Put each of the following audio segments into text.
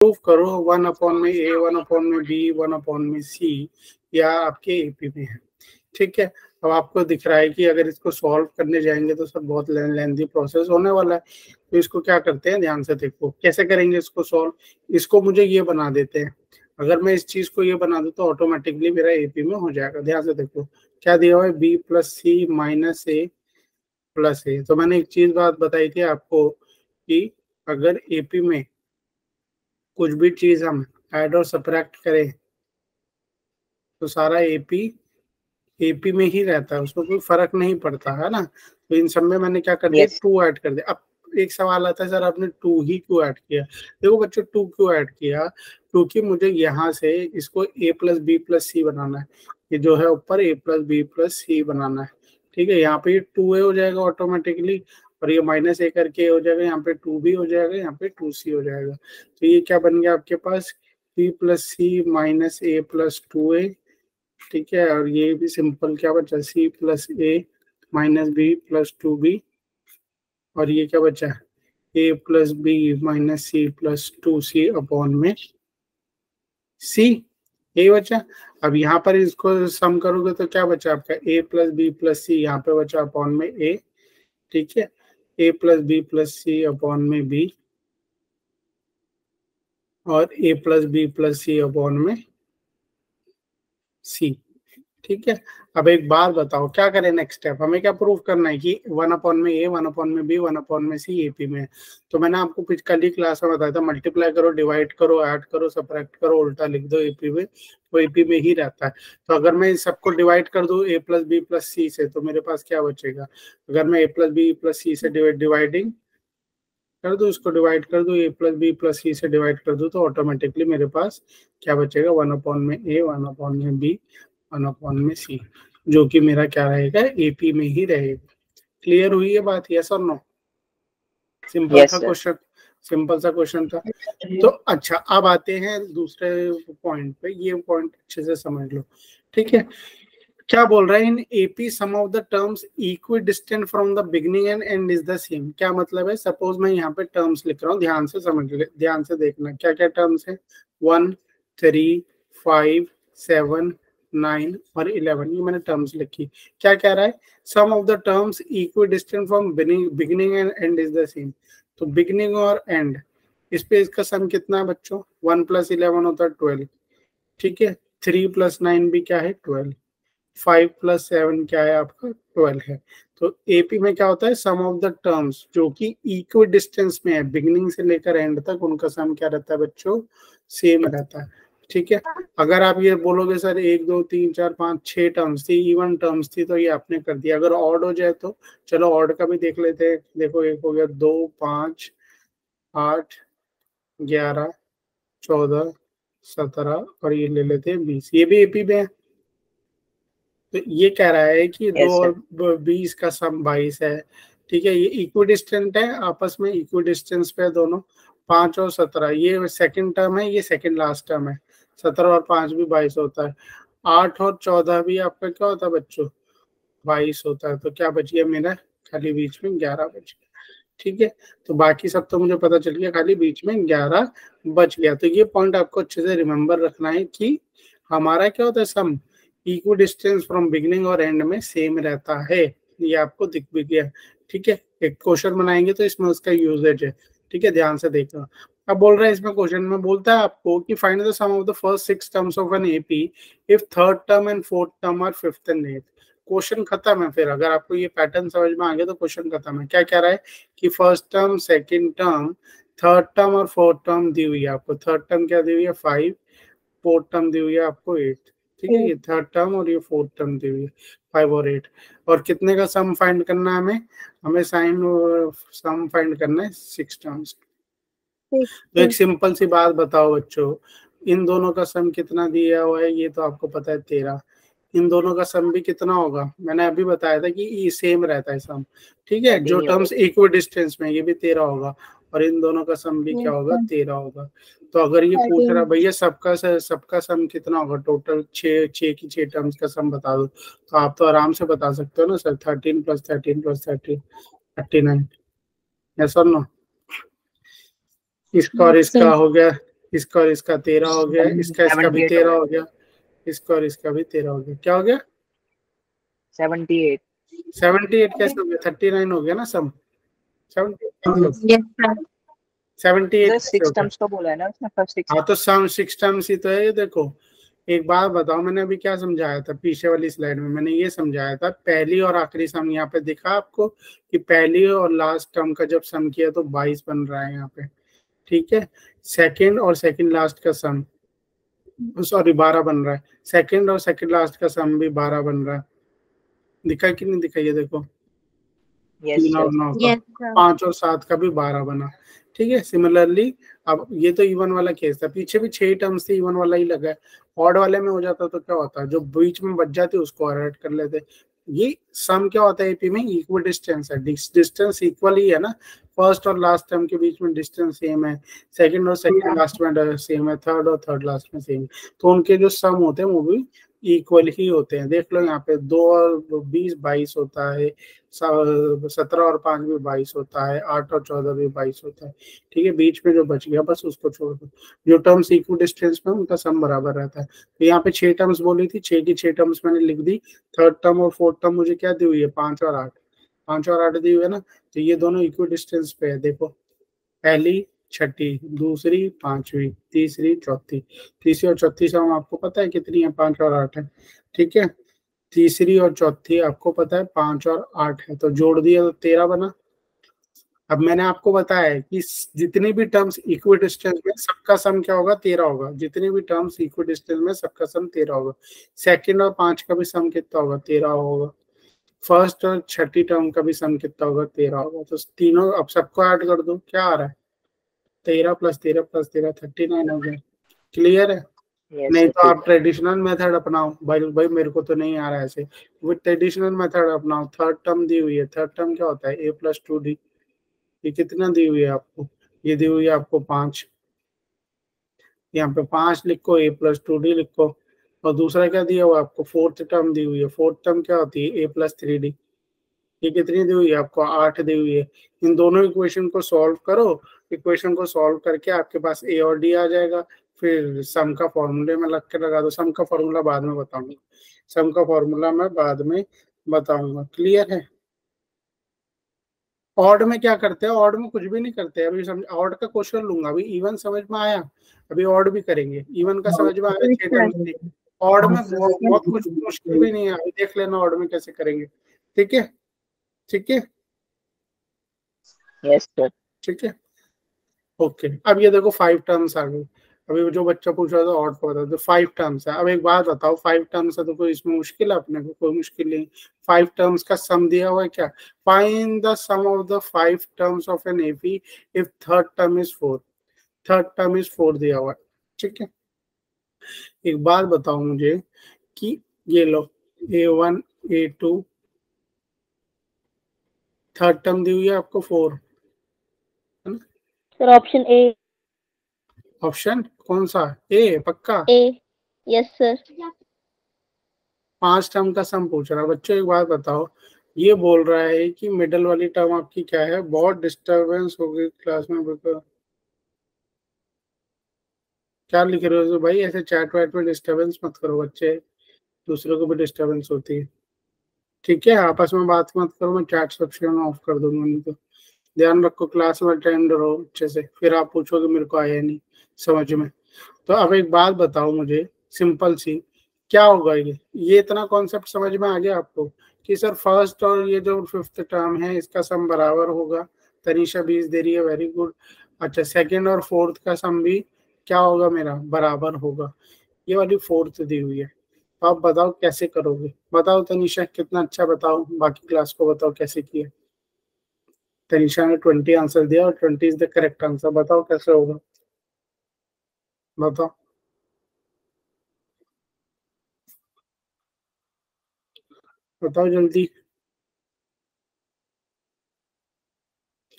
Prove करो 1/a 1/b 1/c या आपके एपी में है। ठीक है, अब आपको दिख रहा है कि अगर इसको सॉल्व करने जाएंगे तो सब बहुत लेंथी प्रोसेस होने वाला है। तो इसको क्या करते हैं, ध्यान से देखो कैसे करेंगे इसको सॉल्व। इसको मुझे ये बना देते हैं, अगर मैं इस चीज को ये बना दूं तो ऑटोमेटिकली मेरा एपी में हो जाएगा। ध्यान से देखो क्या दिया हुआ है, b + c - a + a। तो मैंने एक चीज बात बताई थी आपको कि अगर एपी में कुछ भी चीज हम ऐड और सब्ट्रैक्ट करें तो सारा एपी में ही रहता है, उसमें कोई फर्क नहीं पड़ता है ना। तो इन सब में मैंने क्या कर दिया, 2 ऐड कर दिया। अब एक सवाल आता है, सर आपने 2 ही क्यों ऐड किया। देखो बच्चों 2 क्यों ऐड किया, क्योंकि मुझे यहाँ से इसको a + b + c बनाना है। ये जो है ऊपर a + b + c बनाना है। ठीक है, यहाँ पे ये 2a हो जाएगा ऑटोमेटिकली, और ये -a करके हो जाएगा, यहाँ पे 2b हो जाएगा, यहाँ पे 2c हो जाएगा। तो ये क्या बन गया आपके पास, b + c - a + 2a। ठीक है, और ये भी सिंपल क्या बचा, c + a - b + 2b। और ये क्या बचा, a + b - c + 2c upon में c, ये बचा। अब यहाँ पर इसको सम करोगे तो क्या बचा आपका, a + b + c, यहाँ पे बचा अपॉन में a। ठीक है, a + b + c अपॉन में b, और a + b + c अपॉन में c। ठीक है, अब एक बात बताओ क्या करें नेक्स्ट स्टेप, हमें क्या प्रूव करना है कि 1/a 1/b 1/c एपी में। तो मैंने आपको कल ही क्लास में बताया था, मल्टीप्लाई करो, डिवाइड करो, ऐड करो, सब्ट्रैक्ट करो, उल्टा लिख दो एपी में, वो एपी में ही रहता है। तो अगर मैं इस सबको डिवाइड कर दूं a + b + c से, तो मेरे पास क्या बचेगा, अगर मैं a + b + c से डिवाइडिंग कर दो, इसको डिवाइड कर दो, a + b + c से डिवाइड कर दो, तो ऑटोमेटिकली मेरे पास क्या बचेगा, 1/a 1/b 1/c, जो कि मेरा क्या रहेगा, एपी में ही रहेगा। क्लियर हुई है बात, यस और नो। सिंपल था क्वेश्चन, सिंपल सा क्वेश्चन था। तो अच्छा, अब आते हैं दूसरे पॉइंट पे, ये पॉइंट अच्छे से समझ लो। ठीक है, क्या बोल रहा है, in AP some of the terms equidistant from the beginning and end is the same. क्या मतलब है, सपोज मैं यहाँ पे टर्म्स लिख रहा हूँ, ध्यान से समझ ले, ध्यान से देखना क्या क्या टर्म्स है, 1 3 5 7 9 और 11, ये मैंने टर्म्स लिखी। क्या कह रहा है, sum of the terms equidistant from beginning and end is the same. तो बिगनिंग और एंड, इस पे इसका सम कितना है बच्चों, 1 + 11 होता है 12। ठीक है, 3 + 9 भी क्या है 12, 5 + 7 क्या है आपका 12 है। तो एपी में क्या होता है, सम ऑफ द टर्म्स जो कि इक्वी डिस्टेंस में है, बिगिनिंग से लेकर एंड तक, उनका सम क्या रहता है बच्चों, सेम रहता है। ठीक है, अगर आप ये बोलोगे सर 1 2 3 4 5 6 टर्म्स थी, इवन टर्म्स थी, तो ये आपने कर दिया। अगर ऑड हो जाए तो चलो ऑड का भी देख लेते हैं। देखो, एक हो गया 2 5 8 11 14 17, और ये ले लेते हैं 20, ये भी एपी में है। तो ये कह रहा है कि 2 और 20 का सम 22 है। ठीक है, ये इक्विडिस्टेंट है, आपस में इक्विडिस्टेंस पे दोनों। 5 और 17 ये सेकंड टर्म है, ये सेकंड लास्ट टर्म है। 17 और 5 भी 22 होता है। 8 और 14 भी आपका क्या होता है बच्चों, 22 होता है। तो क्या बच गया मेरा, खाली बीच में 11 बच गया। ठीक है, तो बाकी सब तो मुझे पता चल गया, खाली बीच में 11 बच गया। तो ये पॉइंट आपको अच्छे से रिमेम्बर रखना है कि हमारा क्या होता है, सम इक्वी डिस्टेंस फ्रॉम बिगिनिंग और एंड में सेम रहता है। ये आपको दिख भी गया। ठीक है, एक क्वेश्चन बनाएंगे तो इसमें उसका यूजेज है। ठीक है, ध्यान से देखना। अब बोल रहा है इसमें क्वेश्चन में बोलता है आपको कि find the sum of the first 6 terms of an AP if third term and fourth term are fifth and eighth. Question खत्म है। फिर अगर आपको ये पैटर्न समझ में आ गया तो क्वेश्चन खत्म है। क्या कह रहा है कि first term, second term, third term और फोर्थ टर्म दी हुई है आपको। थर्ड टर्म क्या दी हुई है 5, फोर्थ टर्म दी हुई है आपको 8। ठीक है, ये थर्ड टर्म और ये फोर्थ टर्म दी हुई है 5 और 8। और कितने का सम फाइंड करना है हमें, हमें साइन सम फाइंड करना है 6 टर्म्स। तो एक सिंपल सी बात बताओ बच्चों, इन दोनों का सम कितना दिया हुआ है, ये तो आपको पता है 13। इन दोनों का सम भी कितना होगा, मैंने अभी बताया था कि ये सेम रहता है सम। ठीक है, जो टर्म्स इक्वी डिस्टेंस में, ये भी 13 होगा, और इन दोनों का सम भी क्या होगा 13 होगा। तो अगर ये पूछ रहा भैया सबका सम कितना होगा, टोटल 6 की 6 टर्म्स का सम बता दो, तो आप तो आराम से बता सकते हो ना सर, 13 + 13 + 13 39। यस और नो, इसका और इसका हो गया इसका और इसका 13 हो गया, इसका भी 13 हो गया, इसका और इसका भी 13 हो गया। क्या हो गया? 78। 78 कैसे हो गया? 39 हो गया ना सम। 78 6 टर्म्स का बोला है ना उसने, फर्स्ट 6। हाँ तो सम 6 टर्म्स ही तो है ये। देखो एक बात बताओ, मैंने अभी क्या समझाया था पीछे वाली स्लाइड में? मैंने ये समझाया था पहली और आखिरी सम यहाँ पे दिखा आपको कि पहली और लास्ट टर्म का जब सम किया तो 22 बन रहा है यहाँ पे, ठीक है। सेकंड और सेकंड लास्ट का सम, सॉरी 12 बन रहा है। सेकंड और सेकंड लास्ट का सम भी 12 बन रहा है। दिखा कि नहीं दिखा? ये देखो, 3 और 9 का, 5 और 7 का भी 12 बना, ठीक है। सिमिलरली अब ये तो इवन वाला केस था, पीछे भी 6 टर्म्स थे, इवन वाला ही लगा है। ऑड वाले में हो जाता तो क्या होता, जो बीच में बच जाते उसको ऐड कर लेते। ये सम क्या होता है एपी में? इक्वल डिस्टेंस है, डिस्टेंस इक्वल ही है ना। फर्स्ट और लास्ट टर्म के बीच में डिस्टेंस सेम है, सेकंड और सेकंड लास्ट में सेम है, थर्ड और थर्ड लास्ट में सेम है, तो उनके जो सम होते हैं वो भी इक्वल ही होते हैं। देख लो यहाँ पे 2 और 20 22 होता है, 17 और 5 भी 22 होता है, 8 और 14 भी 22 होता है, ठीक है। बीच में जो बच गया बस उसको छोड़ दो। जो टर्म्स इक्वल डिस्टेंस में उनका सम बराबर रहता है। तो यहाँ पे 6 टर्म्स बोली थी, 6 की 6 टर्म्स मैंने लिख दी। थर्ड टर्म और फोर्थ टर्म मुझे क्या दी हुई है? 5 और 8, 5 और 8 दी हुई है ना। तो ये दोनों इक्वल डिस्टेंस पे है। देखो पहली छठी, दूसरी पांचवी, तीसरी चौथी। तीसरी और चौथी सम आपको पता है कितनी है? 5 और 8 है, ठीक है। तीसरी और चौथी आपको पता है 5 और 8 है, तो जोड़ दिया तो 13 बना। अब मैंने आपको बताया है कि जितनी भी टर्म्स इक्वल डिस्टेंस में सबका सम क्या होगा? 13 होगा। जितनी भी टर्म्स इक्वल डिस्टेंस में सबका सम 13 होगा। सेकंड और 5 का भी सम कितना होगा? 13 होगा। फर्स्ट और छठी टर्म का भी सम कितना होगा? 13 होगा। तो तीनों अब सबको ऐड कर दो, क्या आ रहा है? 13 + 13 + 13 39 हो गया। क्लियर है? नहीं तो आप ट्रेडिशनल मेथड अपनाओ। भाई भाई मेरे को तो नहीं आ रहा है ऐसे, वो ट्रेडिशनल मेथड अपनाओ। थर्ड टर्म दी हुई है, थर्ड टर्म क्या होता है? a + 2d। ये कितना दी हुई है आपको? ये दी हुई है आपको 5। यहाँ पे 5 लिखो, a + 2d लिखो। और दूसरा क्या दिया हुआ आपको? फोर्थ टर्म दी हुई है। फोर्थ टर्म क्या होती है? a + 3d। ये कितनी दी हुई है आपको? 8 दी हुई है। इन दोनों इक्वेशन को सॉल्व करो। इक्वेशन को सॉल्व करके आपके पास a और d आ जाएगा। फिर सम का फॉर्मूले में लग के लगा दो। सम का फॉर्मूला बाद में बताऊंगा, सम का फॉर्मूला मैं बाद में बताऊंगा। क्लियर है? ऑड में क्या करते हैं? ऑड में कुछ भी नहीं करते। अभी समझ, ऑड का क्वेश्चन लूंगा। अभी इवन समझ में आया, अभी ऑड भी करेंगे। इवन का समझ में आया 6 टर्म से। ऑड में बहुत कुछ मुश्किल भी नहीं है, अभी देख लेना ऑड में कैसे करेंगे। ठीक है, ठीक है, यस सर। ठीक है, ओके। अब ये देखो 5 टर्म्स आ गई। अभी जो बच्चा पूछ रहा था ऑड को बता दो, 5 टर्म्स है। अब एक बात बताओ, 5 टर्म्स है तो कोई इसमें मुश्किल है? अपने को कोई मुश्किल नहीं। 5 टर्म्स का सम दिया हुआ है क्या? Find the sum of the 5 terms of an AP if third term is 4। Third term is 4 दिया हुआ है, ठीक है। एक बात बताओ मुझे कि ये लो A1 A2, थर्ड टर्म दी हुई है आपको 4, है ना? Sir option A. ऑप्शन कौन सा? ए पक्का? ए, यस सर। 5 टर्म का सम पूछ रहा है। बच्चों एक बात बताओ, ये बोल रहा है कि मिडल वाली टर्म आपकी क्या है? बहुत डिस्टरबेंस हो गई क्लास में। क्या लिख रहे हो भाई? ऐसे चैट वैट में डिस्टरबेंस मत करो बच्चे, दूसरों को भी डिस्टरबेंस होती है। ठीक है, आपस में बात मत करो, मैं चैट सेक्शन ऑफ कर दूंगा। नहीं तो ध्यान रखो, क्लास में अटेंड रहो अच्छे से, फिर आप पूछोगे मेरे को आया नहीं समझ में। तो अब एक बात बताओ मुझे सिंपल सी, क्या होगा ये इतना कॉन्सेप्ट समझ में आ गया आपको कि सर फर्स्ट और ये जो फिफ्थ टर्म है इसका सम बराबर होगा? तनीषा 20 दे रही है, वेरी गुड। अच्छा, सेकंड और फोर्थ का सम भी क्या होगा मेरा? बराबर होगा। ये वाली फोर्थ दी हुई है। तो आप बताओ कैसे करोगे? बताओ तनीषा, कितना अच्छा बताओ, बाकी क्लास को बताओ कैसे किया। तनीषा ने 20 आंसर दिया और 20 इज द करेक्ट आंसर। बताओ कैसे होगा, बताओ बताओ जल्दी,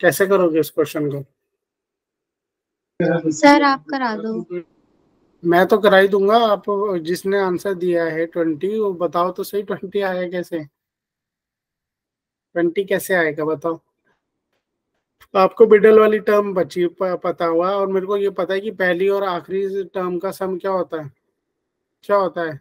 कैसे करोगे इस क्वेश्चन को? सर आप करा दो। मैं तो करा ही दूंगा। आप जिसने आंसर दिया है 20, वो बताओ तो सही 20 आया कैसे? 20 कैसे आएगा बताओ? आपको मिडल वाली टर्म बची पता हुआ, और मेरे को ये पता है कि पहली और आखिरी टर्म का सम क्या होता है, क्या होता है,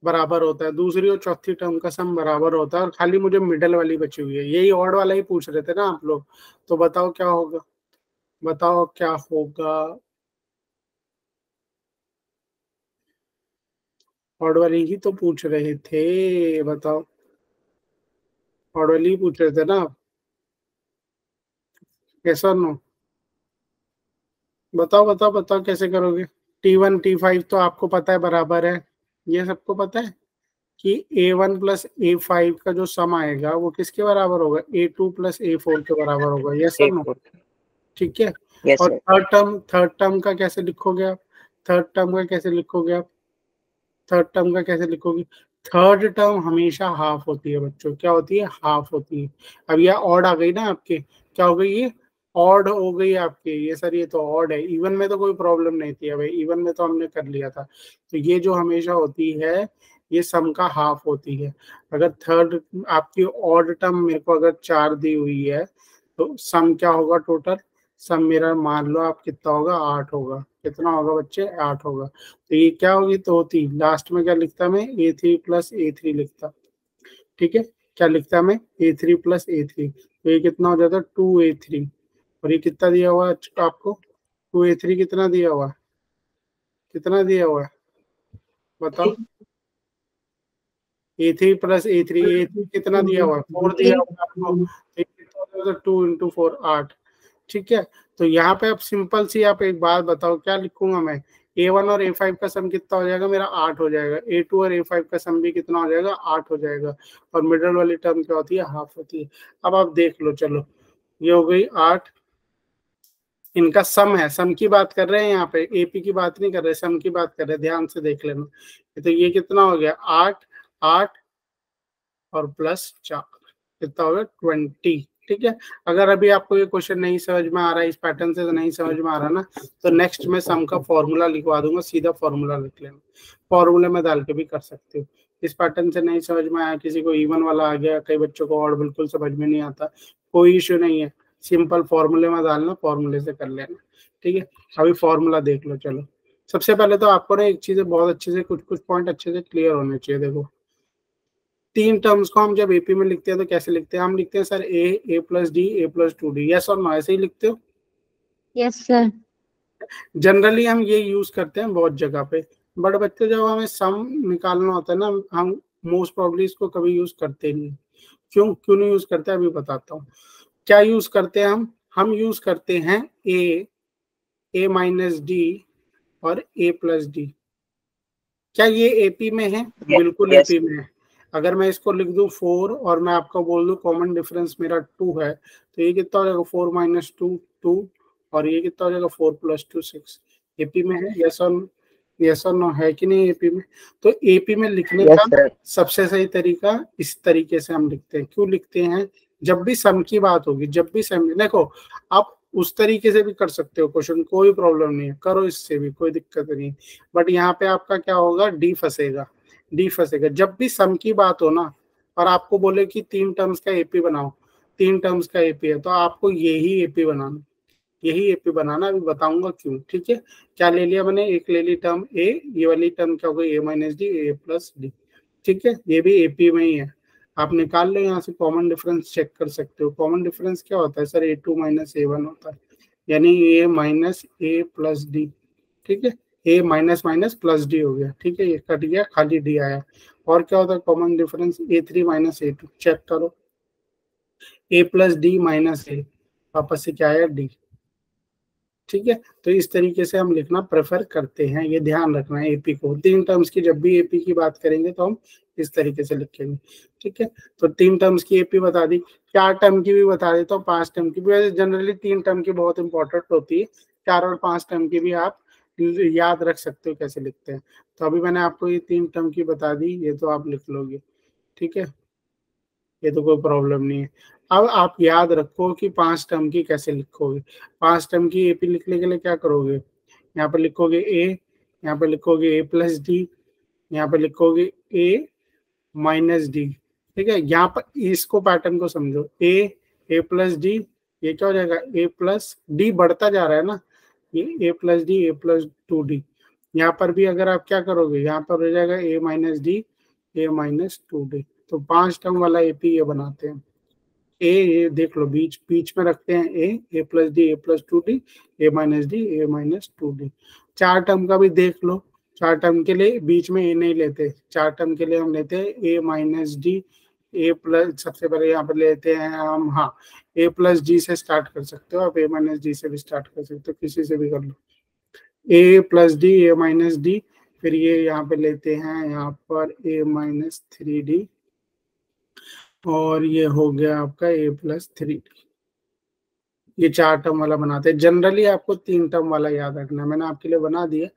बराबर होता है। दूसरी और चौथी टर्म का सम बराबर होता है, और खाली मुझे मिडल वाली बची हुई है। यही ऑड वाला ही पूछ रहे थे ना आप लोग, तो बताओ क्या होगा, बताओ क्या होगा। ऑड वाली ही तो पूछ रहे थे, बताओ, ऑड वाली ही पूछ रहे थे ना आप, कैसा नो, बताओ बताओ बताओ कैसे करोगे। T1 T5 तो आपको पता है बराबर है, ये सबको पता है कि A1 प्लस A5 का जो सम आएगा वो किसके बराबर होगा, A2 प्लस A4 के बराबर होगा, यस और नो, 8 4 ठीक है। यस और सर। थर्ड टर्म का कैसे लिखोगे आप, थर्ड टर्म का कैसे लिखोगे आप, थर्ड टर्म का कैसे लिखोगे। थर्ड टर्म हमेशा हाफ होती है बच्चों, क्या होती है, हाफ होती है। अब यह ऑड आ गई ना आपके, क्या हो गई ये, ऑड हो गई आपके, ये सर ये तो ऑड है। इवन में तो कोई प्रॉब्लम नहीं थी भाई, इवन में तो हमने कर लिया था। तो ये जो हमेशा होती है ये सम का हाफ होती है। अगर थर्ड आपकी ऑड टर्म मेरे को अगर 4 दी हुई है, तो सम क्या होगा टोटल, सम मेरा मान लो आप कितना होगा, 8 होगा। कितना होगा बच्चे, 8 होगा। तो ये क्या होगी, तो होती लास्ट में क्या लिखता मैं, A3 प्लस A3 लिखता, ठीक है। क्या लिखता मैं, A3 प्लस A3, तो ये कितना हो जाता, 2A3। और ये कितना दिया हुआ है आपको, 2A3 कितना दिया हुआ है, कितना दिया हुआ है बताओ। A3 प्लस A3 कितना दिया हुआ है, 4 दिया हुआ है आपको। तो ये कितना हो जाता, 2 × 4 8, ठीक है। तो यहाँ पे आप सिंपल सी आप एक बात बताओ, क्या लिखूंगा मैं, A1 और A5 का सम कितना हो जाएगा मेरा, 8 हो जाएगा। A2 और A5 का सम भी कितना हो जाएगा, 8 हो जाएगा। और मिडल वाली टर्म क्या होती है, हाफ होती है। अब आप देख लो, चलो ये हो गई 8, इनका सम है, सम की बात कर रहे हैं यहाँ पे, एपी की बात नहीं कर रहे, सम की बात कर रहे हैं, ध्यान से देख लेना। तो ये कितना हो गया, 8 8 और प्लस 4, कितना होगा 20, ठीक है। अगर अभी आपको ये क्वेश्चन नहीं समझ में आ रहा है, इस पैटर्न से नहीं समझ में आ रहा ना, तो नेक्स्ट में सम का फॉर्मूला लिखवा दूंगा, सीधा फॉर्मूला लिख लेना, फॉर्मूले में डाल के भी कर सकते हो। इस पैटर्न से नहीं समझ में आया, किसी को इवन वाला आ गया, कई बच्चों को और बिल्कुल समझ में नहीं आता, कोई इश्यू नहीं है, सिंपल फॉर्मूले में डालना, फॉर्मूले से कर लेना, ठीक है। अभी फॉर्मूला देख लो, चलो सबसे पहले तो आपको ना एक चीज बहुत अच्छे से, कुछ कुछ पॉइंट अच्छे से क्लियर होने चाहिए। देखो, तीन टर्म्स को हम जब एपी में लिखते हैं तो कैसे लिखते हैं, हम लिखते हैं सर ए प्लस डी, ए प्लस 2D, यस और नो, ऐसे ही लिखते हो। Yes sir. जनरली हम ये यूज करते हैं बहुत जगह पे, बट बच्चे जब हमें सम निकालना होता है ना, हम मोस्ट प्रॉब्ली इसको कभी यूज करते नहीं। क्यों क्यों नहीं यूज करते, अभी बताता हूँ। क्या यूज करते हैं हम यूज करते हैं ए माइनस डी और ए प्लस डी। क्या ये एपी में है, बिल्कुल यस एपी में है। अगर मैं इसको लिख दूं 4 और मैं आपको बोल दूं कॉमन डिफरेंस मेरा 2 है, तो ये कितना हो जाएगा, 4 माइनस 2 2, और ये कितना हो जाएगा, 4 प्लस 2 6। एपी में है, यस और नो, है कि नहीं एपी में। तो एपी में लिखने यस का सर। सबसे सही तरीका इस तरीके से हम लिखते हैं। क्यों लिखते हैं, जब भी सम की बात होगी, जब भी सम, देखो आप उस तरीके से भी कर सकते हो क्वेश्चन, कोई प्रॉब्लम नहीं है, करो इससे भी, कोई दिक्कत नहीं। बट यहाँ पे आपका क्या होगा, डी फंसेगा, डी फंसेगा। जब भी सम की बात हो ना, और आपको बोले कि 3 टर्म्स का एपी बनाओ, 3 टर्म्स का एपी है, तो आपको यही एपी बनाना, यही एपी बनाना, अभी बताऊंगा क्यों, ठीक है। क्या ले लिया मैंने, एक ले ली टर्म ए, ये वाली टर्म क्या हो गई, ए माइनस डी, ए प्लस डी, ठीक है। ये भी एपी में ही है, आप निकाल लो यहाँ से, कॉमन डिफरेंस चेक कर सकते हो। कॉमन डिफरेंस क्या होता है सर, A2 माइनस A1 होता है, यानी ए माइनस ए प्लस डी, ठीक है। ए माइनस माइनस प्लस डी हो गया, ठीक है, ये कट गया, खाली डी आया। और क्या होता है common difference, A3 minus A2, check करो, ए प्लस डी माइनस ए, वापस से क्या आया, डी, ठीक है। तो इस तरीके से हम लिखना प्रेफर करते हैं, ये ध्यान रखना है। एपी को 3 टर्म्स की जब भी एपी की बात करेंगे तो हम इस तरीके से लिखेंगे, ठीक है। तो 3 टर्म्स की एपी बता दी, 4 टर्म की भी बता देता हूँ, 5 टर्म की भी। वैसे जनरली 3 टर्म की बहुत इंपॉर्टेंट होती है, 4 और 5 टर्म की भी आप याद रख सकते हो कैसे लिखते हैं। तो अभी मैंने आपको ये 3 टर्म की बता दी, ये तो आप लिख लोगे, ठीक है, ये तो कोई प्रॉब्लम नहीं है। अब आप याद रखो कि 5 टर्म की कैसे लिखोगे। 5 टर्म की एपी लिखने के लिए क्या करोगे, यहाँ पर लिखोगे ए, यहाँ पर लिखोगे ए प्लस डी, यहाँ पर लिखोगे ए माइनस डी, ठीक है। यहाँ पर इसको पैटर्न को समझो, ए प्लस डी, ये क्या हो जाएगा, ए प्लस डी बढ़ता जा रहा है ना, ये ए प्लस डी, ए प्लस 2d। यहाँ पर भी अगर आप क्या करोगे, यहाँ पर हो जाएगा ए माइनस डी, ए माइनस 2d। तो 5 टर्म वाला एपी ये बनाते हैं। ये देख लो, बीच बीच में रखते हैं ए प्लस डी, ए प्लस 2d, ए माइनस डी, ए माइनस 2d। 4 टर्म का भी देख लो, 4 टर्म के लिए बीच में ए नहीं लेते, 4 टर्म के लिए हम लेते हैं ए माइनस डी, ए प्लस, सबसे पहले यहाँ पर लेते हैं हम, हाँ ए प्लस डी से स्टार्ट कर सकते हो आप, ए माइनस डी से भी स्टार्ट कर सकते हो, किसी से भी कर लो, ए प्लस डी, ए माइनस डी, फिर ये यहाँ पे लेते हैं यहाँ पर ए माइनस 3d, और ये हो गया आपका ए प्लस 3d। ये 4 टर्म वाला बनाते हैं। जनरली आपको 3 टर्म वाला याद रखना है, मैंने आपके लिए बना दिया,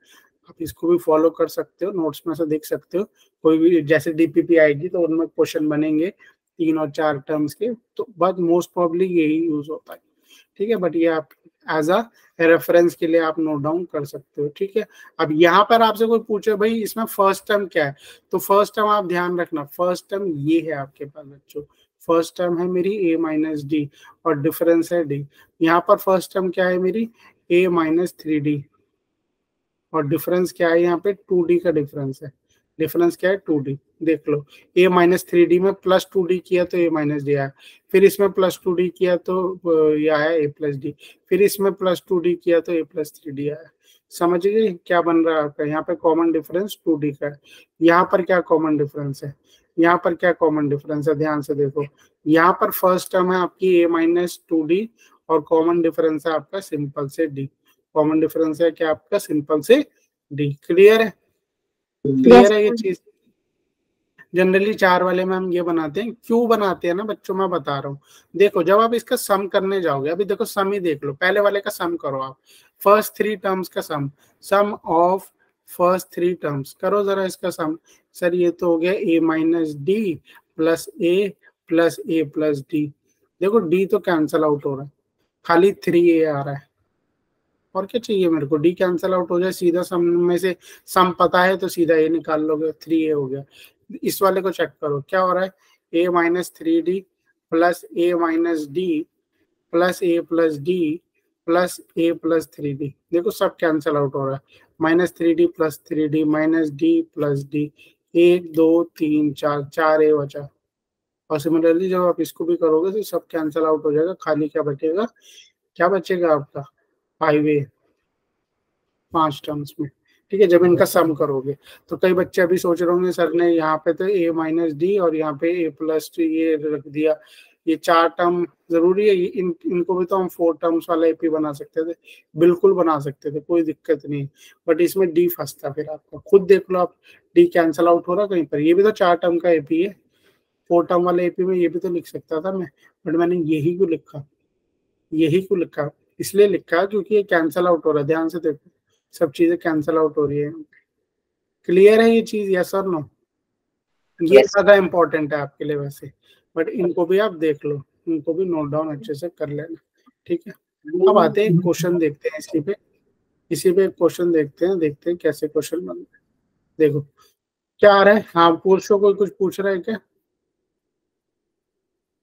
आप इसको भी फॉलो कर सकते हो, नोट्स में से देख सकते हो। कोई भी जैसे डीपीपी आएगी तो उनमें क्वेश्चन बनेंगे 3 और 4 टर्म्स के, तो बट मोस्ट प्रॉब्ली यही यूज होता है, ठीक है। बट ये आप एज अ रेफरेंस के लिए आप नोट डाउन कर सकते हो, ठीक है। अब यहाँ पर आपसे कोई पूछे भाई इसमें फर्स्ट टर्म क्या है, तो फर्स्ट टर्म आप ध्यान रखना, फर्स्ट टर्म ये है आपके पास बच्चों, फर्स्ट टर्म है मेरी ए माइनस डी और डिफरेंस है डी। यहाँ पर फर्स्ट टर्म क्या है मेरी, ए माइनस 3d, और डिफरेंस क्या है यहाँ पे 2d का डिफरेंस है, डिफरेंस क्या है 2d। देख लो, ए माइनस 3d में प्लस 2d किया तो ए माइनस डी आया, फिर इसमें प्लस 2d किया तो ये आया ए प्लस डी, फिर इसमें प्लस 2d किया तो ए प्लस 3d आया। समझ गए क्या बन रहा है आपका, यहाँ पे कॉमन डिफरेंस 2d का है। यहाँ पर क्या कॉमन डिफरेंस है, यहाँ पर क्या कॉमन डिफरेंस है, ध्यान से देखो, यहाँ पर फर्स्ट टर्म है आपकी ए माइनस 2d और कॉमन डिफरेंस है आपका सिंपल से डी, कॉमन डिफरेंस है क्या आपका सिंपल से डी। क्लियर है, क्लियर है ये चीज। जनरली 4 वाले में हम ये बनाते हैं, क्यों बनाते हैं ना बच्चों, मैं बता रहा हूँ। देखो जब आप इसका सम करने जाओगे, अभी देखो सम ही देख लो, पहले वाले का सम करो आप, फर्स्ट 3 टर्म्स का सम, सम ऑफ फर्स्ट 3 टर्म्स करो जरा इसका सम। सर ये तो हो गया ए minus D plus a plus D. देखो डी तो कैंसल आउट हो रहा है, खाली 3a आ रहा है, और क्या चाहिए मेरे को, डी कैंसल आउट हो जाए, सीधा सम में से सम पता है तो सीधा ए निकाल लोगे, 3a हो गया। इस वाले को चेक करो क्या हो रहा है, ए minus 3d plus A minus D plus a plus d plus a plus 3d। देखो सब कैंसल आउट हो रहा है, minus 3d plus 3d minus D plus D, 1 2 3 4, 4a बचा। और सिमिलरली जब आप इसको भी करोगे तो सब कैंसल आउट हो जाएगा, खाली क्या बचेगा, क्या बचेगा आपका 5a, 5 टर्म्स में, ठीक है। जब इनका सम करोगे तो कई बच्चे अभी सोच रहे होंगे सर ने यहाँ पे तो ए माइनस डी और यहाँ पे ए प्लस ये रख दिया, ये 4 टर्म जरूरी है, इनको भी तो हम 4 टर्म्स वाला एपी बना सकते थे, बिल्कुल बना सकते थे, कोई दिक्कत नहीं, बट इसमें डी फंसता फिर आपका, खुद देख लो आप, डी कैंसल आउट हो रहा कहीं पर, ये भी तो 4 टर्म का एपी है, 4 टर्म वाले एपी में ये भी तो लिख सकता था मैं, बट मैंने यही को लिखा, यही को लिखा, इसलिए लिखा क्योंकि ये कैंसल आउट हो रहा है, ध्यान से देखो सब चीजें कैंसल आउट हो रही है। क्लियर है ये चीज, यस और नो, ये ज्यादा इंपॉर्टेंट है आपके लिए वैसे, बट इनको भी आप देख लो, इनको भी नोट डाउन अच्छे से कर लेना, ठीक है। अब आते हैं क्वेश्चन देखते हैं, इसी पे क्वेश्चन देखते हैं कैसे क्वेश्चन बन रहे हैं। देखो क्या आ रहा है, हाँ पूछो, कोई कुछ पूछ रहा है क्या,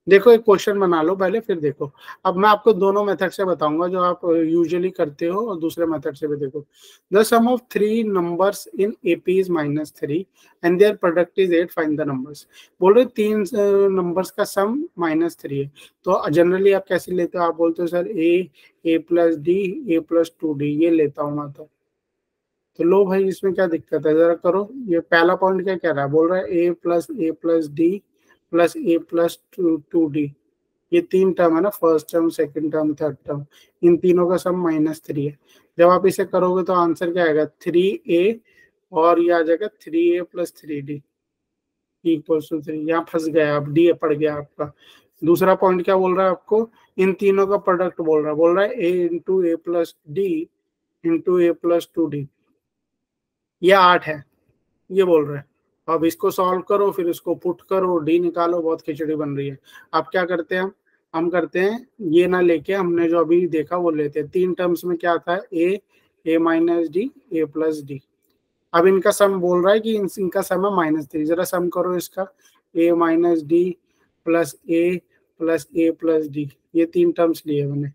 देखो एक क्वेश्चन बना लो पहले फिर देखो। अब मैं आपको दोनों मेथड से बताऊंगा जो आप यूजुअली करते हो, और दूसरे मेथड से भी देखो। The sum of 3 numbers in AP is -3 and their product is 8, find the numbers. बोल रहे 3 नंबर्स का सम -3 है, तो जनरली आप कैसे लेते हो, आप बोलते हो सर ए प्लस डी, ए प्लस 2d, ये लेता हूँ मैं तो लो भाई इसमें क्या दिक्कत है, जरा करो। ये पहला पॉइंट क्या कह रहा है, बोल रहा है a plus d plus a plus 2d, ये 3 टर्म है ना, first term second term third term, इन तीनों का सम -3 है। जब आप इसे करोगे तो आंसर क्या आएगा 3a, और ये आ जाएगा 3a plus 3d equals to 3। यहाँ फंस गया, अब डी पड़ गया आपका। दूसरा पॉइंट क्या बोल रहा है आपको, इन तीनों का प्रोडक्ट बोल रहा है a into A plus D into A plus 2d, ये 8 है, ये बोल रहा है। अब इसको सॉल्व करो, फिर इसको पुट करो, डी निकालो, बहुत खिचड़ी बन रही है। अब क्या करते हैं हम करते हैं ये ना लेके, हमने जो अभी देखा वो लेते हैं। 3 टर्म्स में क्या था, ए माइनस डी, ए प्लस डी। अब इनका सम बोल रहा है कि इनका सम है -3, जरा सम करो इसका, ए minus D plus a plus D, ये 3 टर्म्स लिए मैंने,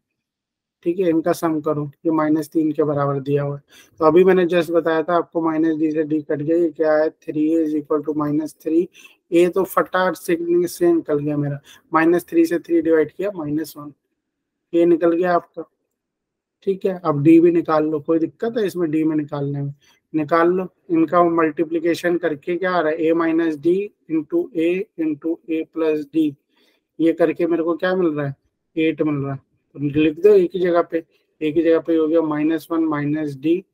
ठीक है, इनका सम करो, ये -3 के बराबर दिया हुआ है। तो अभी मैंने जस्ट बताया था आपको -d से d कट गया, ये क्या है 3a is equal to -3, a तो फटाफट से निकल गया मेरा, -3 से 3 डिवाइड किया -1, ये निकल गया आपका, ठीक है। अब d भी निकाल लो, कोई दिक्कत है इसमें d में निकालने में, निकाल लो। इनका मल्टीप्लीकेशन करके क्या आ रहा है, a minus D into A plus D, ये करके मेरे को क्या मिल रहा है 8 मिल रहा है। तो लिख दो एक ही जगह पे, एक ही जगह पे हो गया -1 minus D